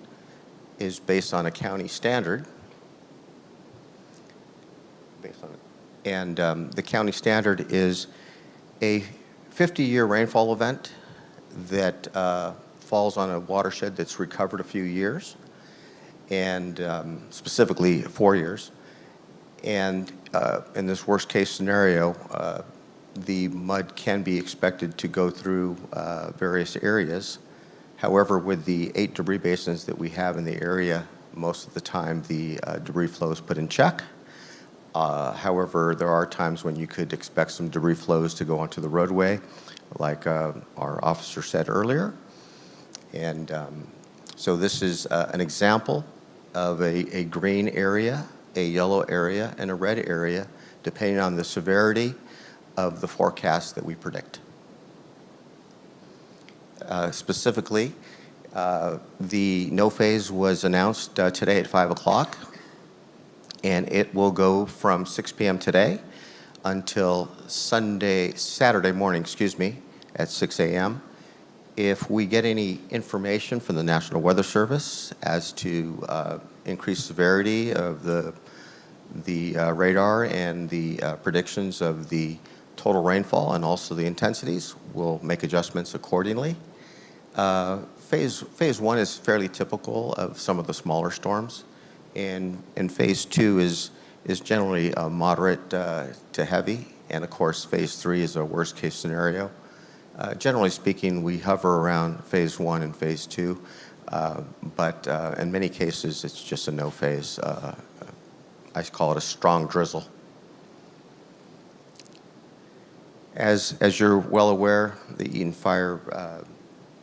is based on a county standard. And the county standard is a 50-year rainfall event that falls on a watershed that's recovered a few years, and specifically 4 years. And in this worst-case scenario, the mud can be expected to go through various areas. However, with the 8 debris basins that we have in the area, most of the time the debris flow is put in check. However, there are times when you could expect some debris flows to go onto the roadway, like our officer said earlier. And so this is an example of a green area, a yellow area, and a red area, depending on the severity of the forecast that we predict. Specifically, the no phase was announced today at 5 o'clock, and it will go from 6 p.m. today until Saturday morning, at 6 a.m. If we get any information from the National Weather Service as to increased severity of the radar and the predictions of the total rainfall and also the intensities, we'll make adjustments accordingly. Phase 1 is fairly typical of some of the smaller storms, and phase 2 is generally moderate to heavy, and of course phase 3 is a worst case scenario. Generally speaking, we hover around phase 1 and phase 2, but in many cases it's just a no phase. I call it a strong drizzle. As you're well aware, the Eaton Fire,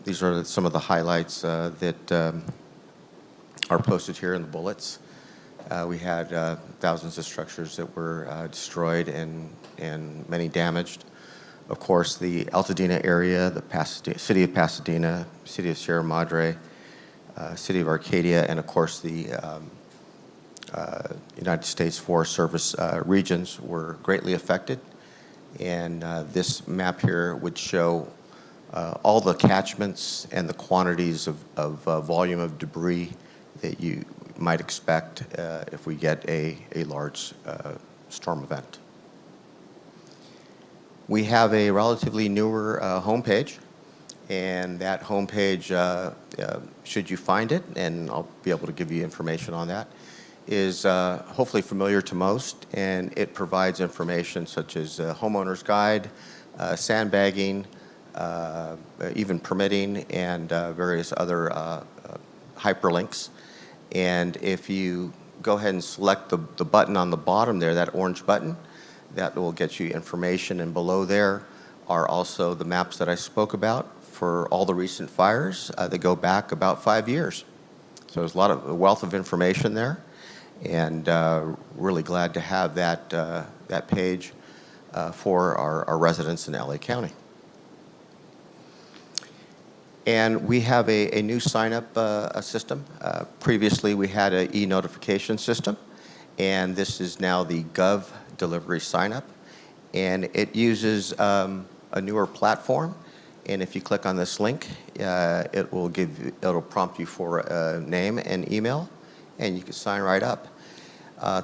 these are some of the highlights that are posted here in the bullets. We had thousands of structures that were destroyed and many damaged. Of course, the Altadena area, the city of Pasadena, city of Sierra Madre, city of Arcadia, and of course the United States Forest Service regions were greatly affected. And this map here would show all the catchments and the quantities of volume of debris that you might expect if we get a large storm event. We have a relatively newer homepage, and that homepage, should you find it, and I'll be able to give you information on that, is hopefully familiar to most, and it provides information such as a homeowner's guide, sandbagging, even permitting, and various other hyperlinks. And if you go ahead and select the button on the bottom there, that orange button, that will get you information. And below there are also the maps that I spoke about for all the recent fires that go back about 5 years. So there's a wealth of information there, and really glad to have that page for our residents in LA County. And we have a new sign-up system. Previously, we had an e-notification system, and this is now the Gov Delivery sign-up. And it uses a newer platform. And if you click on this link, it'll prompt you for a name and email, and you can sign right up.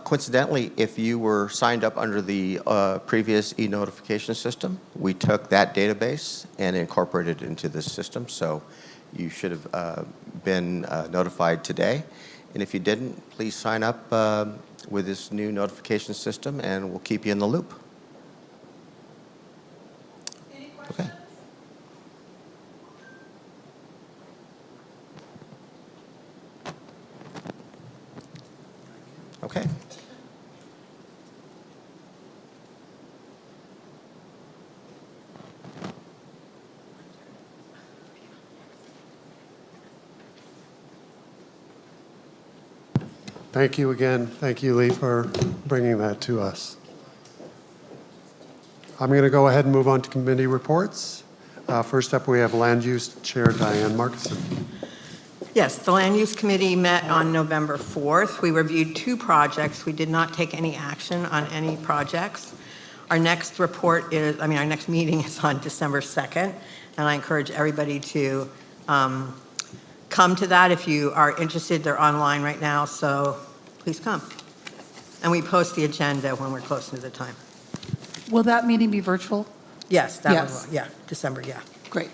Coincidentally, if you were signed up under the previous e-notification system, we took that database and incorporated it into this system. So you should have been notified today. And if you didn't, please sign up with this new notification system, and we'll keep you in the loop. Any questions? Okay. Okay. Thank you again. Thank you, Lee, for bringing that to us. I'm going to go ahead and move on to committee reports. First up, we have Land Use Chair Diane Marquez. Yes, the Land Use Committee met on November 4th. We reviewed 2 projects. We did not take any action on any projects. Our next our next meeting is on December 2nd, and I encourage everybody to come to that if you are interested. They're online right now, so please come. And we post the agenda when we're close to the time. Will that meeting be virtual? Yes, that Yes. one, yeah, December, yeah. Great.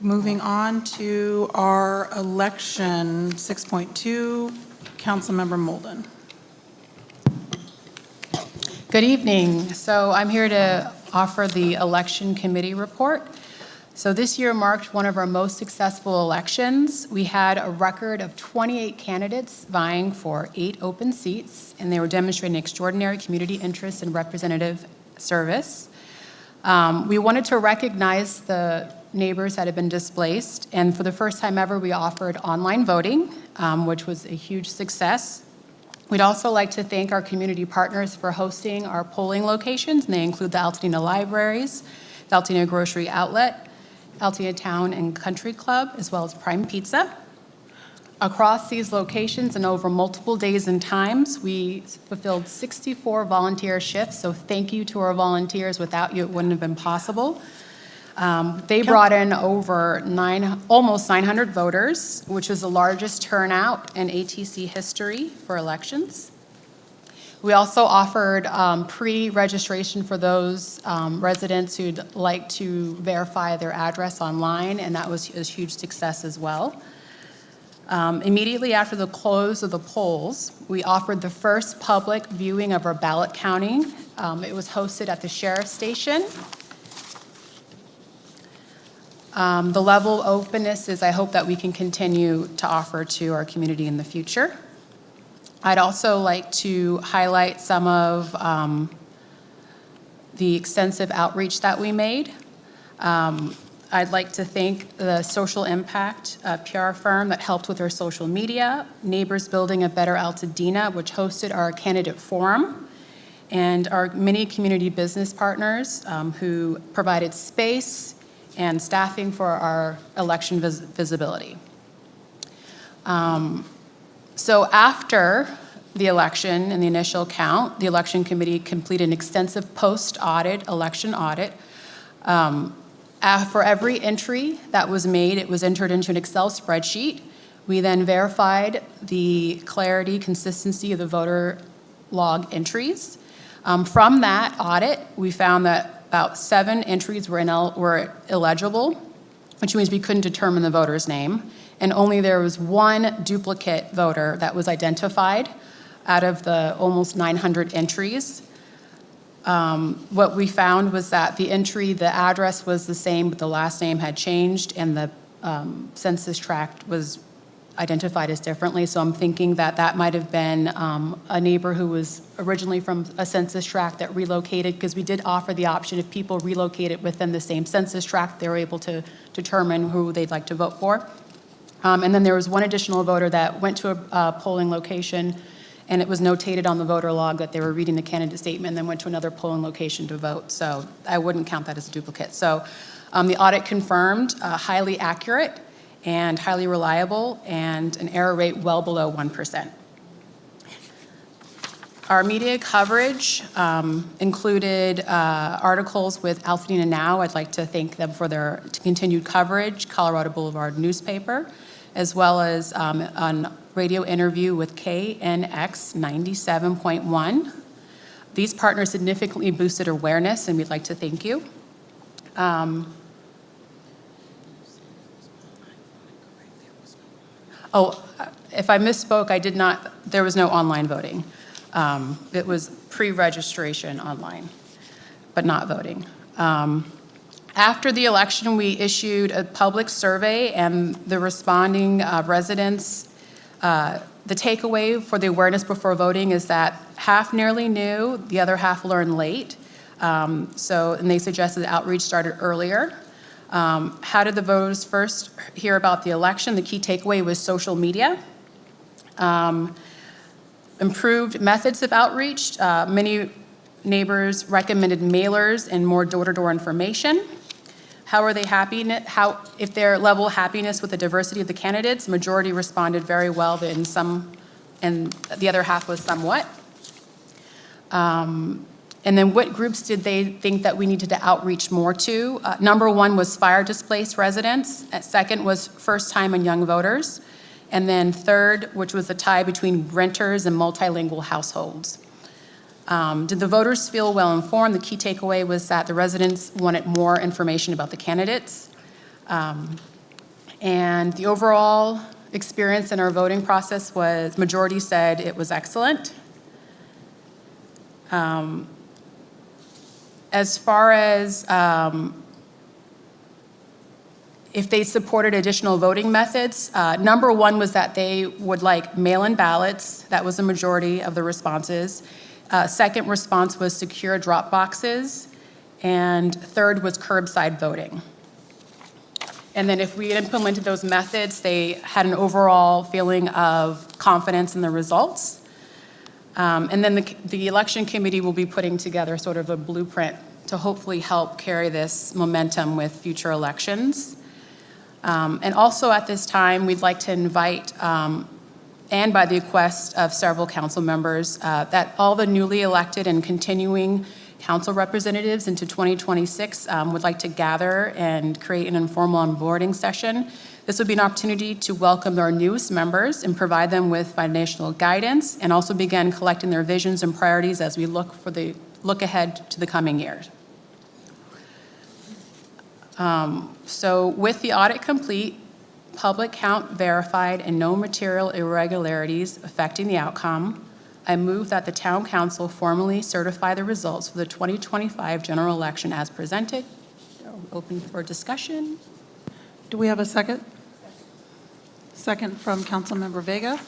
Moving on to our election, 6.2, Councilmember Molden. Good evening. So I'm here to offer the Election Committee report. So this year marked one of our most successful elections. We had a record of 28 candidates vying for 8 open seats, and they were demonstrating extraordinary community interest and representative service. We wanted to recognize the neighbors that had been displaced, and for the first time ever, we offered online voting, which was a huge success. We'd also like to thank our community partners for hosting our polling locations, and they include the Altadena Libraries, the Altadena Grocery Outlet, Altadena Town and Country Club, as well as Prime Pizza. Across these locations and over multiple days and times, we fulfilled 64 volunteer shifts, so thank you to our volunteers. Without you, it wouldn't have been possible. They brought in over almost 900 voters, which was the largest turnout in ATC history for elections. We also offered pre-registration for those residents who'd like to verify their address online, and that was a huge success as well. Immediately after the close of the polls, we offered the first public viewing of our ballot counting. It was hosted at the Sheriff's Station. The level of openness is, I hope, that we can continue to offer to our community in the future. I'd also like to highlight some of the extensive outreach that we made. I'd like to thank the Social Impact PR firm that helped with our social media, Neighbors Building a Better Altadena, which hosted our candidate forum, and our many community business partners who provided space and staffing for our election visibility. So after the election and the initial count, the election committee completed an extensive post-audit election audit. For every entry that was made, it was entered into an Excel spreadsheet. We then verified the clarity, consistency of the voter log entries. From that audit, we found that about 7 entries were illegible, which means we couldn't determine the voter's name. And only there was 1 duplicate voter that was identified out of the almost 900 entries. What we found was that the address was the same, but the last name had changed, and the census tract was identified as differently. So I'm thinking that that might have been a neighbor who was originally from a census tract that relocated, because we did offer the option if people relocated within the same census tract, they were able to determine who they'd like to vote for. And then there was one additional voter that went to a polling location, and it was notated on the voter log that they were reading the candidate statement and then went to another polling location to vote. So I wouldn't count that as a duplicate. So the audit confirmed highly accurate and highly reliable, and an error rate well below 1%. Our media coverage included articles with Altadena Now. I'd like to thank them for their continued coverage, Colorado Boulevard newspaper, as well as a radio interview with KNX 97.1. These partners significantly boosted awareness, and we'd like to thank you. If I misspoke, I did not, there was no online voting. It was pre-registration online, but not voting. After the election, we issued a public survey, and the responding residents, the takeaway for the awareness before voting is that half nearly knew, the other half learned late. And they suggested that outreach started earlier. How did the voters first hear about the election? The key takeaway was social media. Improved methods of outreach. Many neighbors recommended mailers and more door-to-door information. How are they happy? If their level of happiness with the diversity of the candidates, majority responded very well, and the other half was somewhat. And then what groups did they think that we needed to outreach more to? Number one was fire displaced residents. Second was first time and young voters. And then third, which was a tie between renters and multilingual households. Did the voters feel well informed? The key takeaway was that the residents wanted more information about the candidates. And the overall experience in our voting process was, majority said it was excellent. As far as if they supported additional voting methods, number one was that they would like mail-in ballots. That was the majority of the responses. Second response was secure drop boxes. And third was curbside voting. And then if we implemented those methods, they had an overall feeling of confidence in the results. And then the election committee will be putting together sort of a blueprint to hopefully help carry this momentum with future elections. And also at this time, we'd like to invite, and by the request of several council members, that all the newly elected and continuing council representatives into 2026 would like to gather and create an informal onboarding session. This would be an opportunity to welcome our newest members and provide them with financial guidance, and also begin collecting their visions and priorities as we look ahead to the coming years. So with the audit complete, public count verified, and no material irregularities affecting the outcome, I move that the town council formally certify the results for the 2025 general election as presented. Open for discussion. Do we have a second? Second from Councilmember Vega.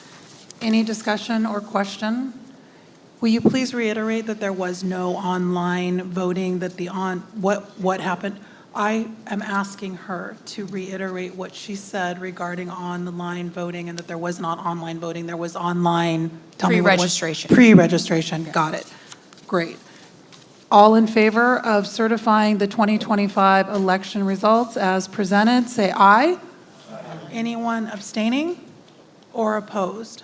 Any discussion or question? Will you please reiterate that there was no online voting, that what happened? I am asking her to reiterate what she said regarding online voting, and that there was not online voting, there was online. Pre-registration. Pre-registration, got it. Great. All in favor of certifying the 2025 election results as presented, say aye. Anyone abstaining or opposed?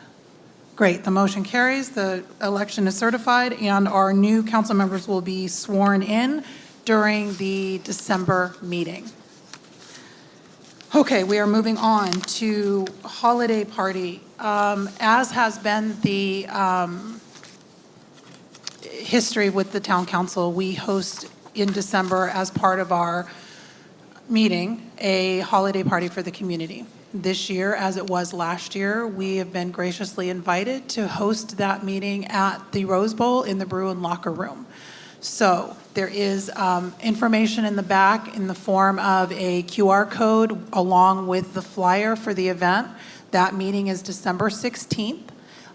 Great, the motion carries. The election is certified, and our new council members will be sworn in during the December meeting. Okay, we are moving on to holiday party. As has been the history with the town council, we host in December, as part of our meeting, a holiday party for the community. This year, as it was last year, we have been graciously invited to host that meeting at the Rose Bowl in the Bruin Locker Room. So there is information in the back in the form of a QR code along with the flyer for the event. That meeting is December 16th,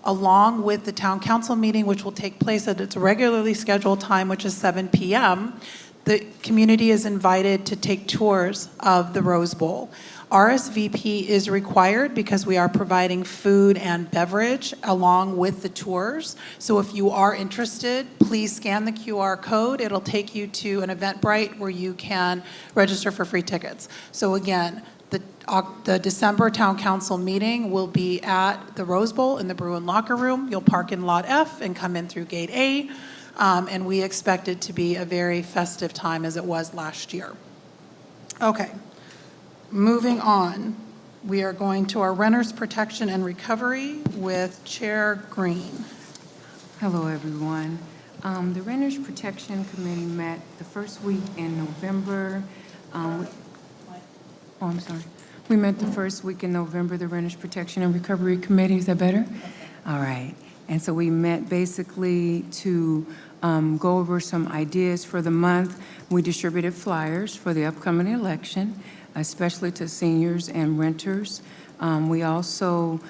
along with the town council meeting, which will take place at its regularly scheduled time, which is 7 p.m. The community is invited to take tours of the Rose Bowl. RSVP is required because we are providing food and beverage along with the tours. So if you are interested, please scan the QR code. It'll take you to an Eventbrite where you can register for free tickets. So again, the December Town Council meeting will be at the Rose Bowl in the Bruin Locker Room. You'll park in Lot F and come in through Gate A. And we expect it to be a very festive time as it was last year. Okay. Moving on, we are going to our Renters Protection and Recovery with Chair Green. Hello, everyone. The Renters Protection Committee met the first week in November. I'm sorry. We met the first week in November, the Renters Protection and Recovery Committee. Is that better? All right. And so we met basically to go over some ideas for the month. We distributed flyers for the upcoming election, especially to seniors and renters. We also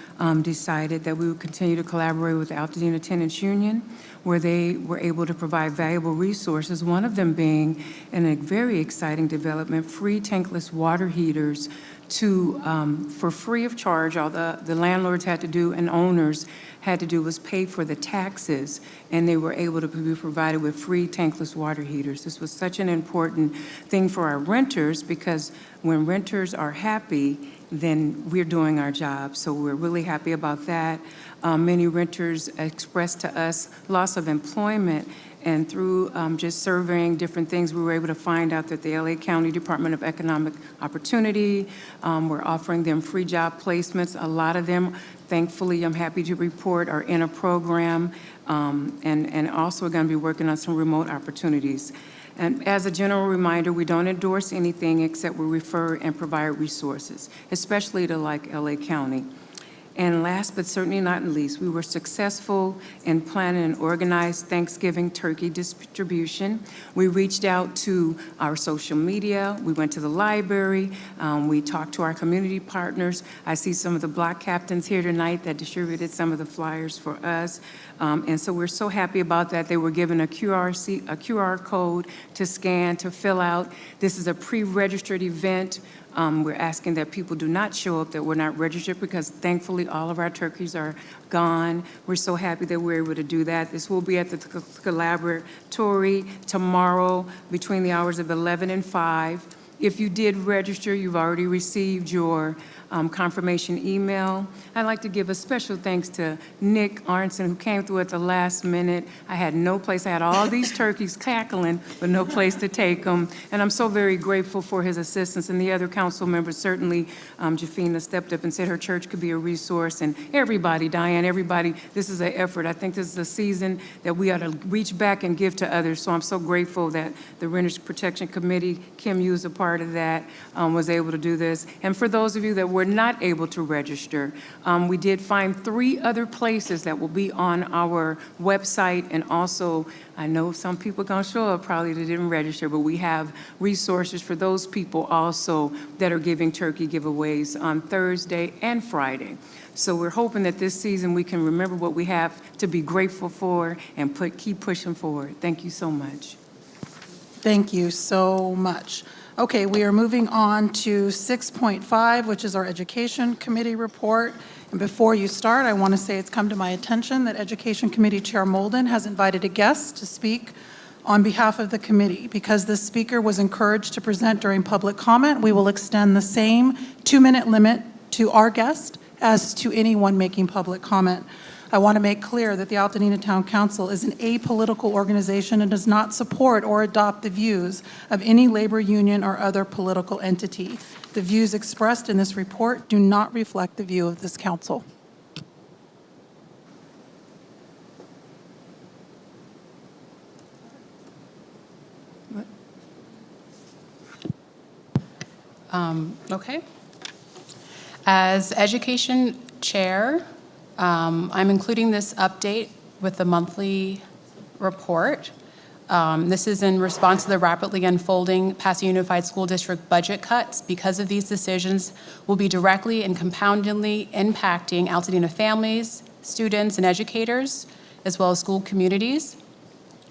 decided that we would continue to collaborate with the Altadena Tenants Union, where they were able to provide valuable resources, one of them being, in a very exciting development, free tankless water heaters for free of charge. All the landlords had to do and owners had to do was pay for the taxes, and they were able to be provided with free tankless water heaters. This was such an important thing for our renters, because when renters are happy, then we're doing our job. So we're really happy about that. Many renters expressed to us loss of employment, and through just surveying different things, we were able to find out that the LA County Department of Economic Opportunity were offering them free job placements. A lot of them, thankfully, I'm happy to report, are in a program, and also are going to be working on some remote opportunities. And as a general reminder, we don't endorse anything except we refer and provide resources, especially to like LA County. And last but certainly not least, we were successful in planning an organized Thanksgiving turkey distribution. We reached out to our social media. We went to the library. We talked to our community partners. I see some of the block captains here tonight that distributed some of the flyers for us. And so we're so happy about that. They were given a QR code to scan, to fill out. This is a pre-registered event. We're asking that people do not show up that we're not registered, because thankfully all of our turkeys are gone. We're so happy that we're able to do that. This will be at the Collaboratory tomorrow between the hours of 11 and 5. If you did register, you've already received your confirmation email. I'd like to give a special thanks to Nick Arnzen, who came through at the last minute. I had no place. I had all these turkeys cackling, but no place to take them. And I'm so very grateful for his assistance. And the other council members, certainly Jafina stepped up and said her church could be a resource. And everybody, Diane, everybody, this is an effort. I think this is a season that we ought to reach back and give to others. So I'm so grateful that the Renters Protection Committee, Kim Yu is a part of that, was able to do this. And for those of you that were not able to register, we did find 3 other places that will be on our website. And also, I know some people are going to show up probably that didn't register, but we have resources for those people also that are giving turkey giveaways on Thursday and Friday. So we're hoping that this season we can remember what we have to be grateful for and keep pushing forward. Thank you so much. Thank you so much. Okay, we are moving on to 6.5, which is our Education Committee report. And before you start, I want to say it's come to my attention that Education Committee Chair Molden has invited a guest to speak on behalf of the committee. Because this speaker was encouraged to present during public comment, we will extend the same 2-minute limit to our guest as to anyone making public comment. I want to make clear that the Altadena Town Council is an apolitical organization and does not support or adopt the views of any labor union or other political entity. The views expressed in this report do not reflect the view of this council. Okay. As Education Chair, I'm including this update with the monthly report. This is in response to the rapidly unfolding Pasadena Unified School District budget cuts. Because of these decisions, will be directly and compoundingly impacting Altadena families, students, and educators, as well as school communities,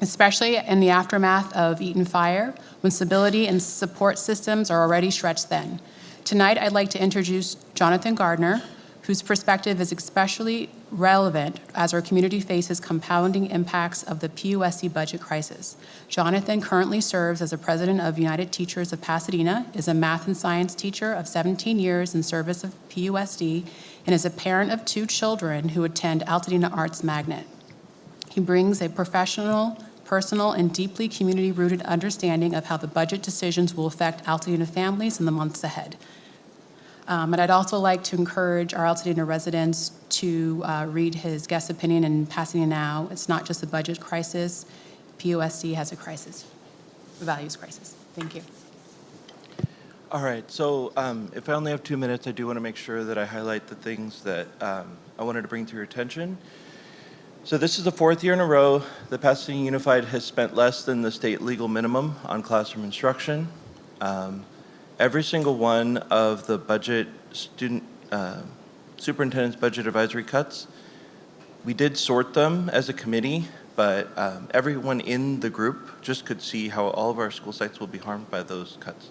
especially in the aftermath of Eaton Fire, when stability and support systems are already stretched thin. Tonight, I'd like to introduce Jonathan Gardner, whose perspective is especially relevant as our community faces compounding impacts of the PUSD budget crisis. Jonathan currently serves as the president of United Teachers of Pasadena, is a math and science teacher of 17 years in service of PUSD, and is a parent of 2 children who attend Altadena Arts Magnet. He brings a professional, personal, and deeply community-rooted understanding of how the budget decisions will affect Altadena families in the months ahead. And I'd also like to encourage our Altadena residents to read his guest opinion in Pasadena Now. It's not just a budget crisis. PUSD has a crisis, a values crisis. Thank you. All right, so if I only have 2 minutes, I do want to make sure that I highlight the things that I wanted to bring to your attention. So this is the 4th year in a row that Pasadena Unified has spent less than the state legal minimum on classroom instruction. Every single one of the budget superintendent's budget advisory cuts, we did sort them as a committee, but everyone in the group just could see how all of our school sites will be harmed by those cuts.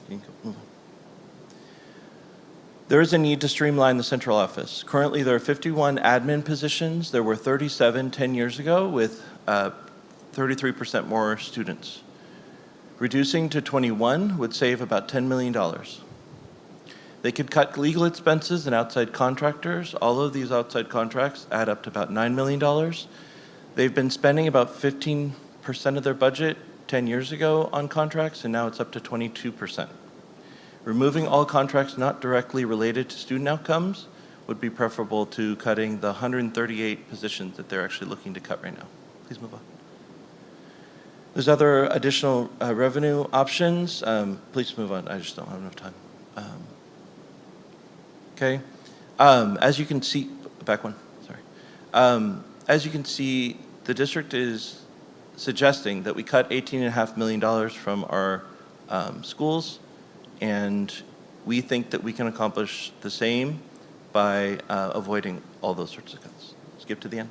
You can move on. There is a need to streamline the central office. Currently, there are 51 admin positions. There were 37 10 years ago with 33% more students. Reducing to 21 would save about $10 million. They could cut legal expenses and outside contractors. All of these outside contracts add up to about $9 million. They've been spending about 15% of their budget 10 years ago on contracts, and now it's up to 22%. Removing all contracts not directly related to student outcomes would be preferable to cutting the 138 positions that they're actually looking to cut right now. Please move on. There's other additional revenue options. Please move on. I just don't have enough time. Okay. As you can see, back one, sorry. As you can see, the district is suggesting that we cut $18.5 million from our schools, and we think that we can accomplish the same by avoiding all those sorts of cuts. Skip to the end.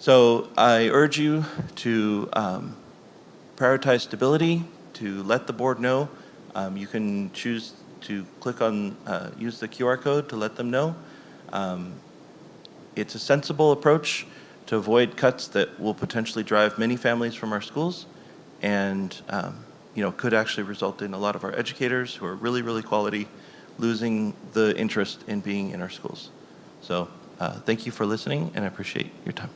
So I urge you to prioritize stability, to let the board know. You can choose to click on, use the QR code to let them know. It's a sensible approach to avoid cuts that will potentially drive many families from our schools, and could actually result in a lot of our educators who are really, really quality losing the interest in being in our schools. So thank you for listening, and I appreciate your time.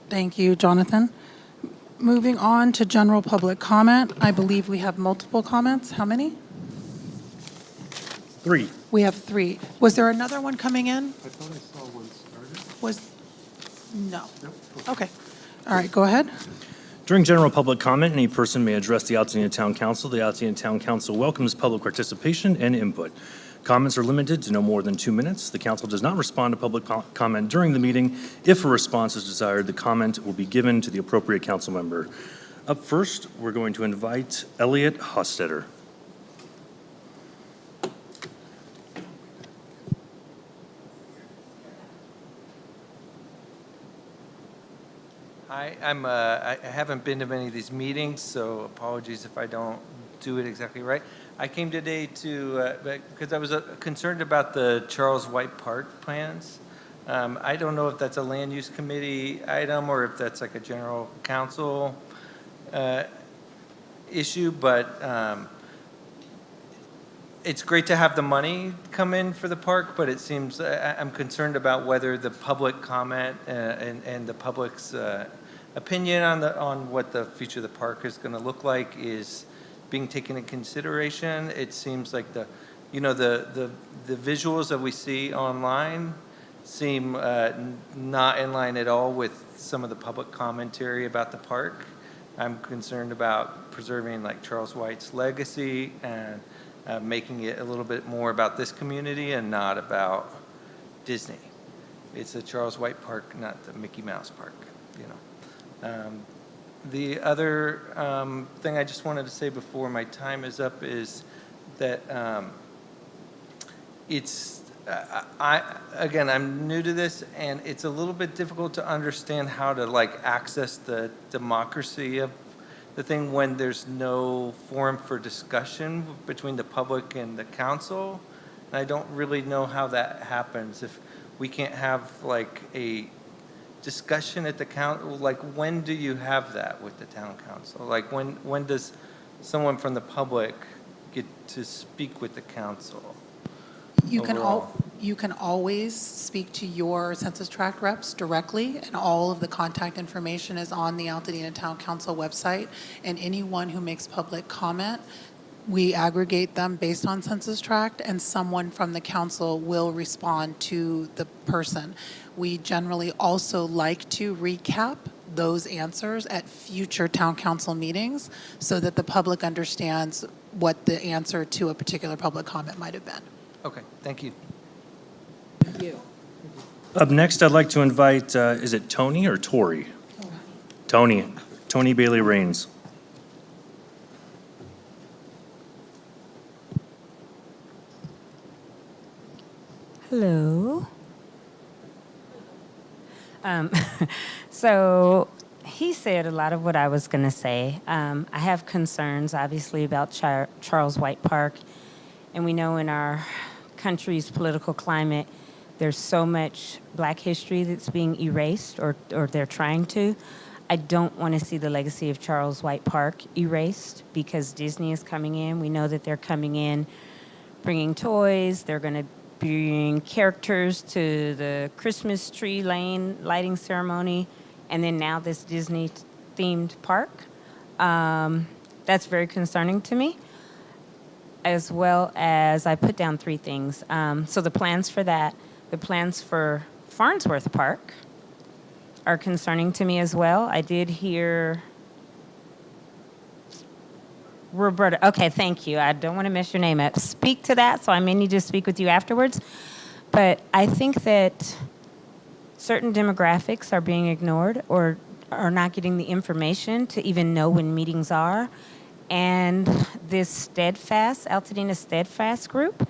Thank you, Jonathan. Moving on to general public comment. I believe we have multiple comments. How many? 3. We have 3. Was there another one coming in? I thought I saw one started. Was, no. Okay. All right, go ahead. During general public comment, any person may address the Altadena Town Council. The Altadena Town Council welcomes public participation and input. Comments are limited to no more than 2 minutes. The council does not respond to public comment during the meeting. If a response is desired, the comment will be given to the appropriate council member. Up first, we're going to invite Elliot Hostetter. Hi, I haven't been to many of these meetings, so apologies if I don't do it exactly right. I came today because I was concerned about the Charles White Park plans. I don't know if that's a land use committee item or if that's like a general council issue, but it's great to have the money come in for the park, but it seems I'm concerned about whether the public comment and the public's opinion on what the future of the park is going to look like is being taken into consideration. It seems like the visuals that we see online seem not in line at all with some of the public commentary about the park. I'm concerned about preserving like Charles White's legacy and making it a little bit more about this community and not about Disney. It's a Charles White Park, not the Mickey Mouse Park, you know. The other thing I just wanted to say before my time is up is that I'm new to this, and it's a little bit difficult to understand how to like access the democracy of the thing when there's no forum for discussion between the public and the council. And I don't really know how that happens. If we can't have like a discussion at the council, like when do you have that with the town council? Like when does someone from the public get to speak with the council? You can overall? you can always speak to your census tract reps directly, and all of the contact information is on the Altadena Town Council website. And anyone who makes public comment, we aggregate them based on census tract, and someone from the council will respond to the person. We generally also like to recap those answers at future town council meetings so that the public understands what the answer to a particular public comment might have been. Okay, thank you. Thank you. Up next, I'd like to invite, is it Tony or Tori? Tony Bailey Rains. Hello. So he said a lot of what I was going to say. I have concerns, obviously, about Charles White Park. And we know in our country's political climate, there's so much Black history that's being erased, or they're trying to. I don't want to see the legacy of Charles White Park erased because Disney is coming in. We know that they're coming in bringing toys. They're going to bring characters to the Christmas tree lane lighting ceremony, and then now this Disney-themed park. That's very concerning to me, as well as I put down 3 things. So the plans for that, the plans for Farnsworth Park are concerning to me as well. I did hear Wilberta. Okay, thank you. I don't want to mess your name up. Speak to that, so I may need to speak with you afterwards. But I think that certain demographics are being ignored or are not getting the information to even know when meetings are. And this Steadfast, Altadena Steadfast group,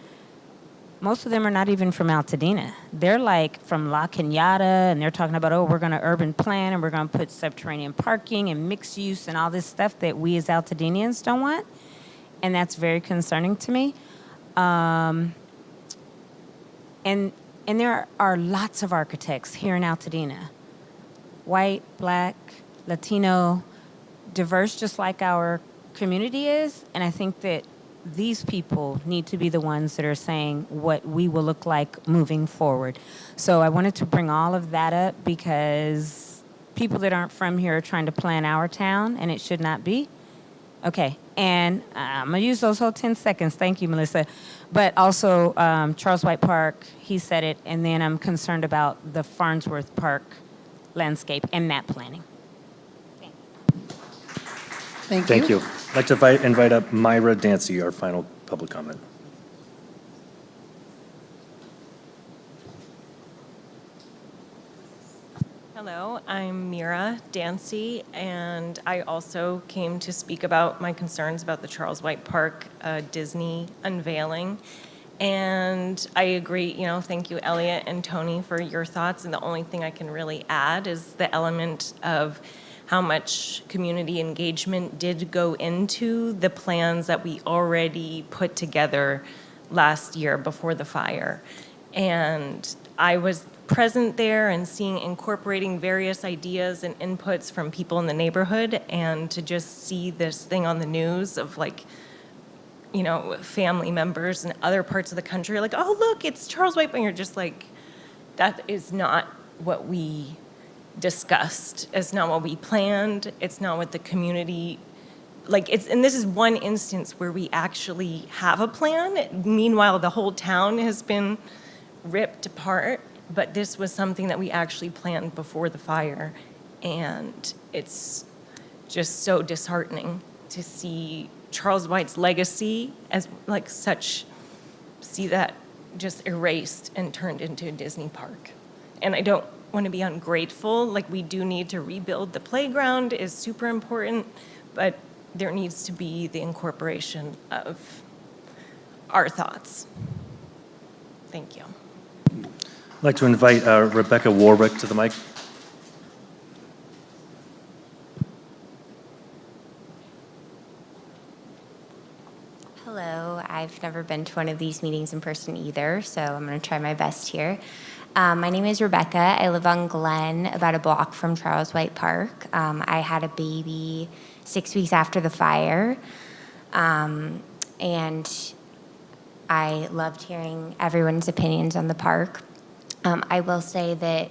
most of them are not even from Altadena. They're like from La Cañada, and they're talking about, oh, we're going to urban plan, and we're going to put subterranean parking and mixed use and all this stuff that we as Altadenians don't want. And that's very concerning to me. And there are lots of architects here in Altadena. White, Black, Latino, diverse, just like our community is. And I think that these people need to be the ones that are saying what we will look like moving forward. So I wanted to bring all of that up because people that aren't from here are trying to plan our town, and it should not be. Okay, and I'm going to use those whole 10 seconds. Thank you, Milissa. But also, Charles White Park, he said it, and then I'm concerned about the Farnsworth Park landscape and map planning. Thank you. Thank you. I'd like to invite up Myra Dancy, our final public comment. Hello, I'm Mira Dancy, and I also came to speak about my concerns about the Charles White Park Disney unveiling. And I agree, thank you, Elliot and Tony, for your thoughts. And the only thing I can really add is the element of how much community engagement did go into the plans that we already put together last year before the fire. And I was present there and seeing incorporating various ideas and inputs from people in the neighborhood, and to just see this thing on the news of family members in other parts of the country are like, oh, look, it's Charles White, and you're just like, that is not what we discussed. It's not what we planned. It's not what the community, and this is one instance where we actually have a plan. Meanwhile, the whole town has been ripped apart but this was something that we actually planned before the fire, and it's just so disheartening to see Charles White's legacy as like such, see that just erased and turned into a Disney park. And I don't want to be ungrateful. Like, we do need to rebuild the playground is super important, but there needs to be the incorporation of our thoughts. Thank you. I'd like to invite Rebecca Warwick to the mic. Hello, I've never been to one of these meetings in person either, so I'm going to try my best here. My name is Rebecca. I live on Glen, about a block from Charles White Park. I had a baby 6 weeks after the fire, and I loved hearing everyone's opinions on the park. I will say that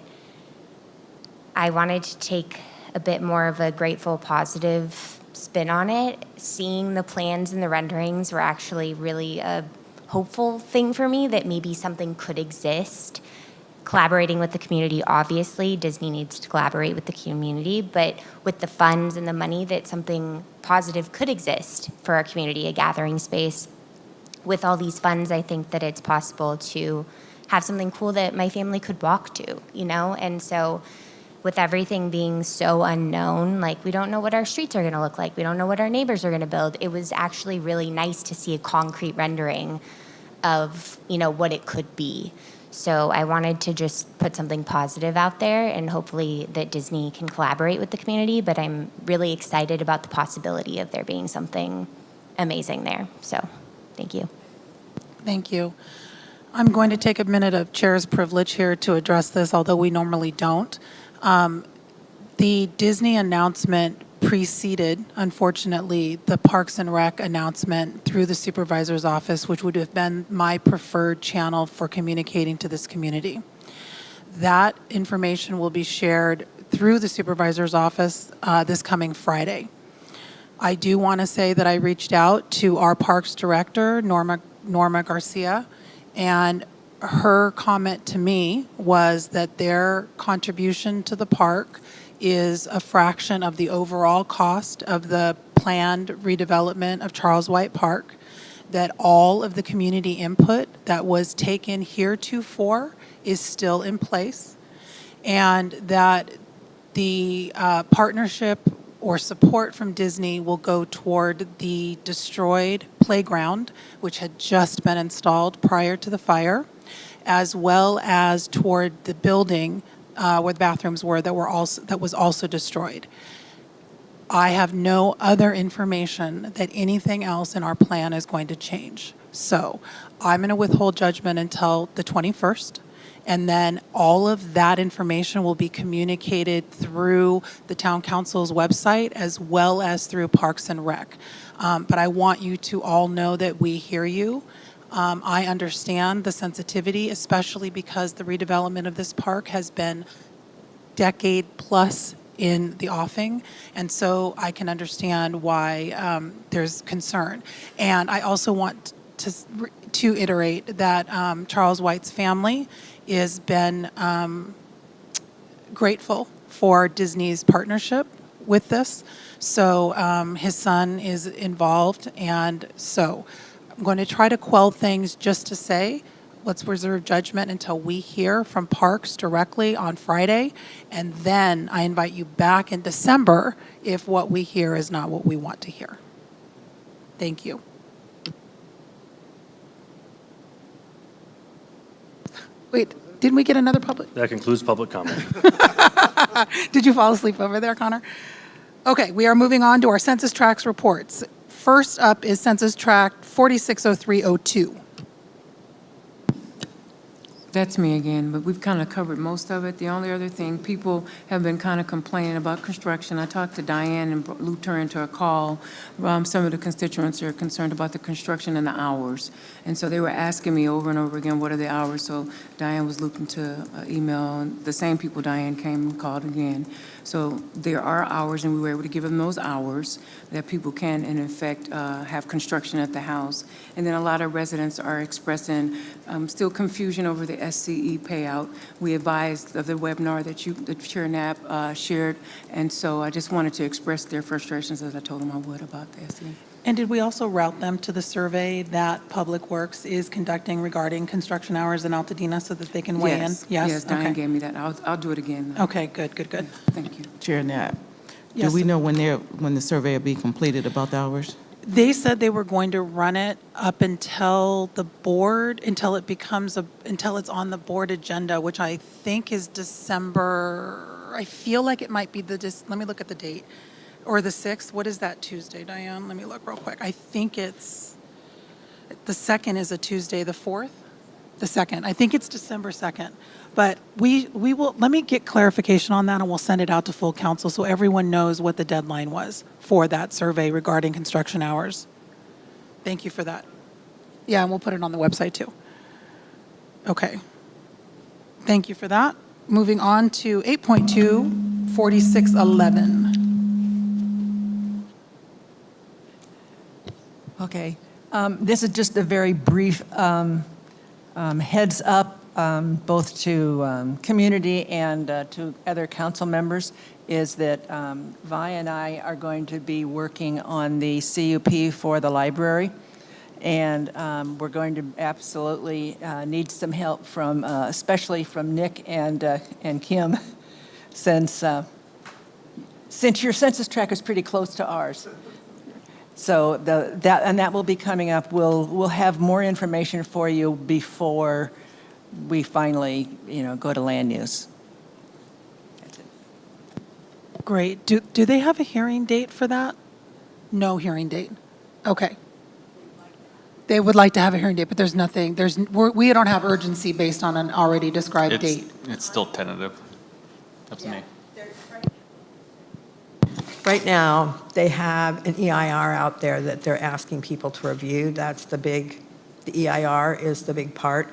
I wanted to take a bit more of a grateful, positive spin on it. Seeing the plans and the renderings were actually really a hopeful thing for me, that maybe something could exist. Collaborating with the community, obviously, Disney needs to collaborate with the community, but with the funds and the money, that something positive could exist for our community, a gathering space. With all these funds, I think that it's possible to have something cool that my family could walk to, you know? And so with everything being so unknown, like, we don't know what our streets are gonna look like, we don't know what our neighbors are gonna build, it was actually really nice to see a concrete rendering of, you know, what it could be. So I wanted to just put something positive out there, and hopefully that Disney can collaborate with the community, but I'm really excited about the possibility of there being something amazing there. So, thank you. Thank you. I'm going to take a minute of chair's privilege here to address this, although we normally don't. The Disney announcement preceded, unfortunately, the Parks and Rec announcement through the supervisor's office, which would have been my preferred channel for communicating to this community. That information will be shared through the supervisor's office this coming Friday. I do want to say that I reached out to our Parks Director, Norma Garcia, and her comment to me was that their contribution to the park is a fraction of the overall cost of the planned redevelopment of Charles White Park, that all of the community input that was taken heretofore is still in place, and that the partnership or support from Disney will go toward the destroyed playground, which had just been installed prior to the fire, as well as toward the building where the bathrooms were that was also destroyed. I have no other information that anything else in our plan is going to change. So I'm going to withhold judgment until the 21st. And then all of that information will be communicated through the town council's website as well as through Parks and Rec. But I want you to all know that we hear you. I understand the sensitivity, especially because the redevelopment of this park has been decade plus in the offing, and so I can understand why there's concern. And I also want to iterate that Charles White's family has been grateful for Disney's partnership with this. So his son is involved, and so I'm going to try to quell things just to say, let's reserve judgment until we hear from Parks directly on Friday, and then I invite you back in December if what we hear is not what we want to hear. Thank you. Wait, didn't we get another public? That concludes public comment. Did you fall asleep over there, Connor? Okay, we are moving on to our census tracts reports. First up is Census Tract 460302. That's me again, but we've kind of covered most of it. The only other thing, people have been kind of complaining about construction. I talked to Diane and looped her into a call. Some of the constituents are concerned about the construction and the hours. And so they were asking me over and over again, what are the hours? So Diane was looped into an email, and the same people, Diane came and called again. So there are hours, and we were able to give them those hours that people can, in effect, have construction at the house. And then a lot of residents are expressing still confusion over the SCE payout. We advised of the webinar that Chair Knapp shared, and so I just wanted to express their frustrations as I told them I would about the SCE. And did we also route them to the survey that Public Works is conducting regarding construction hours in Altadena so that they can weigh in? Yes, Diane Okay. gave me that. I'll do it again. Okay, good. Thank you. Chair Knapp, do Yes. we know when the survey will be completed about the hours? They said they were going to run it up until the board, until it's on the board agenda, which I think is December. I feel like it might be let me look at the date. Or the 6th. What is that Tuesday, Diane? Let me look real quick. I think it's, the 2nd is a Tuesday, the 4th? The 2nd. I think it's December 2nd. But we will, let me get clarification on that and we'll send it out to full council so everyone knows what the deadline was for that survey regarding construction hours. Thank you for that. Yeah, and we'll put it on the website too. Okay. Thank you for that. Moving on to 8.2, 4611. Okay. This is just a very brief heads up, both to community and to other council members, is that Vi and I are going to be working on the CUP for the library. And we're going to absolutely need some help from, especially from Nick and Kim, since your census tract is pretty close to ours. So that will be coming up. We'll have more information for you before we finally, go to land use. Great. Do they have a hearing date for that? No hearing date. Okay. They would like to have a hearing date, but there's nothing, we don't have urgency based on an already described date. It's still tentative. That's me. Right now, they have an EIR out there that they're asking people to review. That's the EIR is the big part.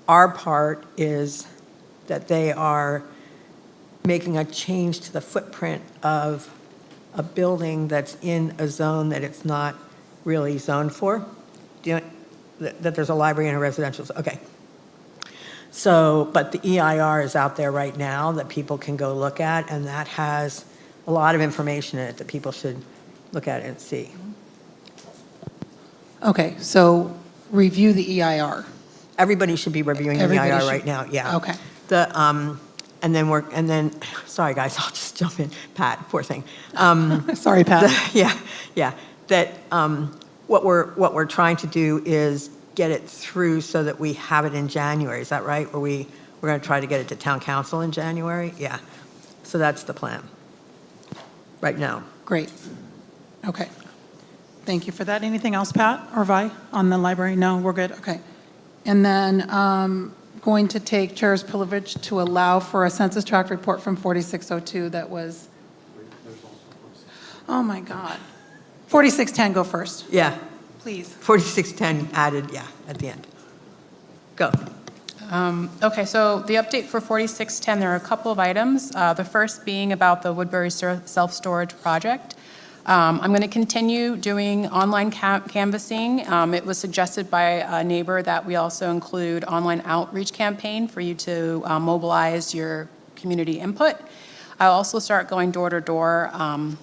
Our part is that they are making a change to the footprint of a building that's in a zone that it's not really zoned for. That there's a library and a residential, okay. So, but the EIR is out there right now that people can go look at, and that has a lot of information in it that people should look at and see. Okay, so review the EIR. Everybody should be reviewing the EIR right now, yeah. Okay. And then, sorry guys, I'll just jump in. Pat, poor thing. Sorry, Pat. Yeah. That what we're trying to do is get it through so that we have it in January. Is that right? We're going to try to get it to town council in January? Yeah. So that's the plan right now. Great. Okay. Thank you for that. Anything else, Pat or Vi, on the library? No, we're good. Okay. And then going to take chair's privilege to allow for a census tract report from 4602 that was, oh my God. 4610, go first. Yeah. Please. 4610 added, yeah, at the end. Go. Okay, so the update for 4610, there are a couple of items. The first being about the Woodbury self-storage project. I'm going to continue doing online canvassing. It was suggested by a neighbor that we also include online outreach campaign for you to mobilize your community input. I'll also start going door to door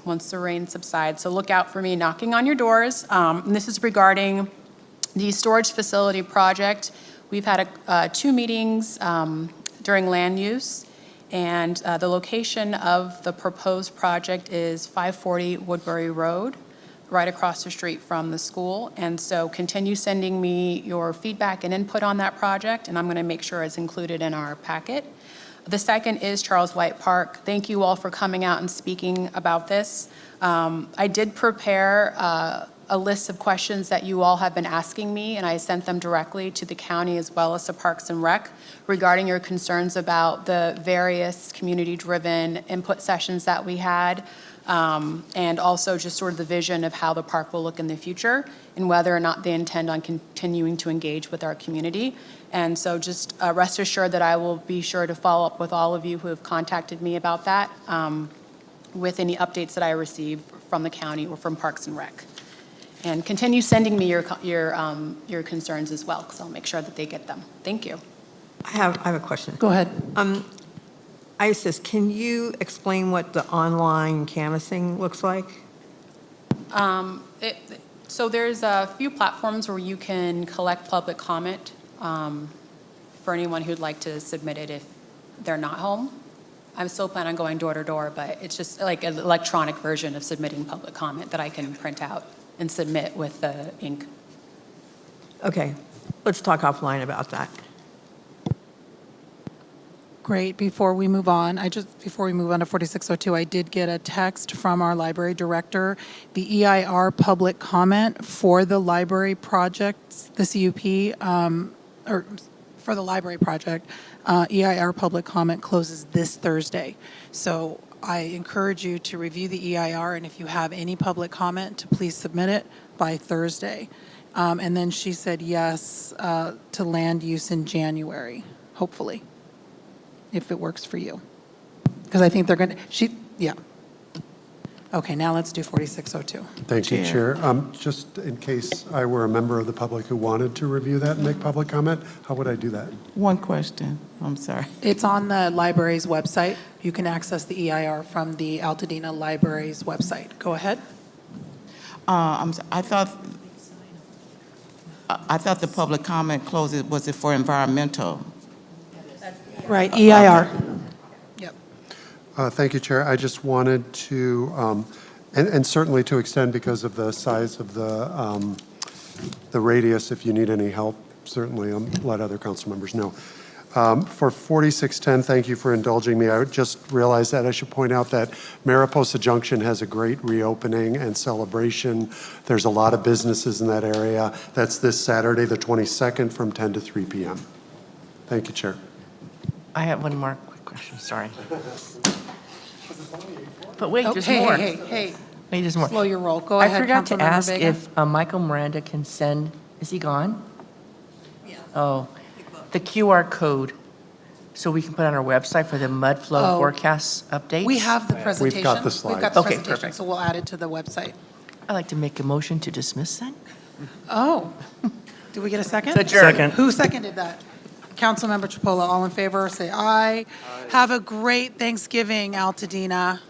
once the rain subsides. So look out for me knocking on your doors. And this is regarding the storage facility project. We've had 2 meetings during land use, and the location of the proposed project is 540 Woodbury Road, right across the street from the school. And so continue sending me your feedback and input on that project, and I'm going to make sure it's included in our packet. The second is Charles White Park. Thank you all for coming out and speaking about this. I did prepare a list of questions that you all have been asking me, and I sent them directly to the county as well as to Parks and Rec regarding your concerns about the various community-driven input sessions that we had, and also just sort of the vision of how the park will look in the future and whether or not they intend on continuing to engage with our community. And so just rest assured that I will be sure to follow up with all of you who have contacted me about that with any updates that I receive from the county or from Parks and Rec. And continue sending me your concerns as well, because I'll make sure that they get them. Thank you. I have a question. Go ahead. Isis, can you explain what the online canvassing looks like? So there's a few platforms where you can collect public comment for anyone who'd like to submit it if they're not home. I'm still planning on going door to door, but it's just like an electronic version of submitting public comment that I can print out and submit with the ink. Okay, let's talk offline about that. Great. Before we move on to 4602, I did get a text from our library director. The EIR public comment for the library projects, the CUP, or for the library project, EIR public comment closes this Thursday. So I encourage you to review the EIR, and if you have any public comment, to please submit it by Thursday. And then she said yes to land use in January, hopefully, if it works for you. Because I think they're going to, yeah. Okay, now let's do 4602. Thank you, Chair. Just in case I were a member of the public who wanted to review that and make public comment, how would I do that? One question, I'm sorry. It's on the library's website. You can access the EIR from the Altadena Library's website. Go ahead. I thought the public comment closes, was it for environmental? Right, EIR. Yep. Thank you, Chair. I just wanted to, and certainly to extend because of the size of the radius, if you need any help, certainly let other council members know. For 4610, thank you for indulging me. I just realized that I should point out that Mariposa Junction has a great reopening and celebration. There's a lot of businesses in that area. That's this Saturday, the 22nd, from 10 to 3 p.m. Thank you, Chair. I have one more quick question, sorry. But wait, Oh, there's hey, more. hey. Wait, there's more. Slow your roll. Go ahead, I forgot to Councilmember ask Vega. if Michael Miranda can send, is he gone? Yeah. Oh, the QR code, so we can put on our website for the mud flow Oh. forecast updates? We have the presentation. We've got the We've slides. got the Okay, presentation, perfect. so we'll add it to the website. I'd like to make a motion to dismiss then. Oh, did we get a second? Second. Who seconded that? Councilmember Cipolla, all in favor, say aye. Have a great Thanksgiving, Altadena.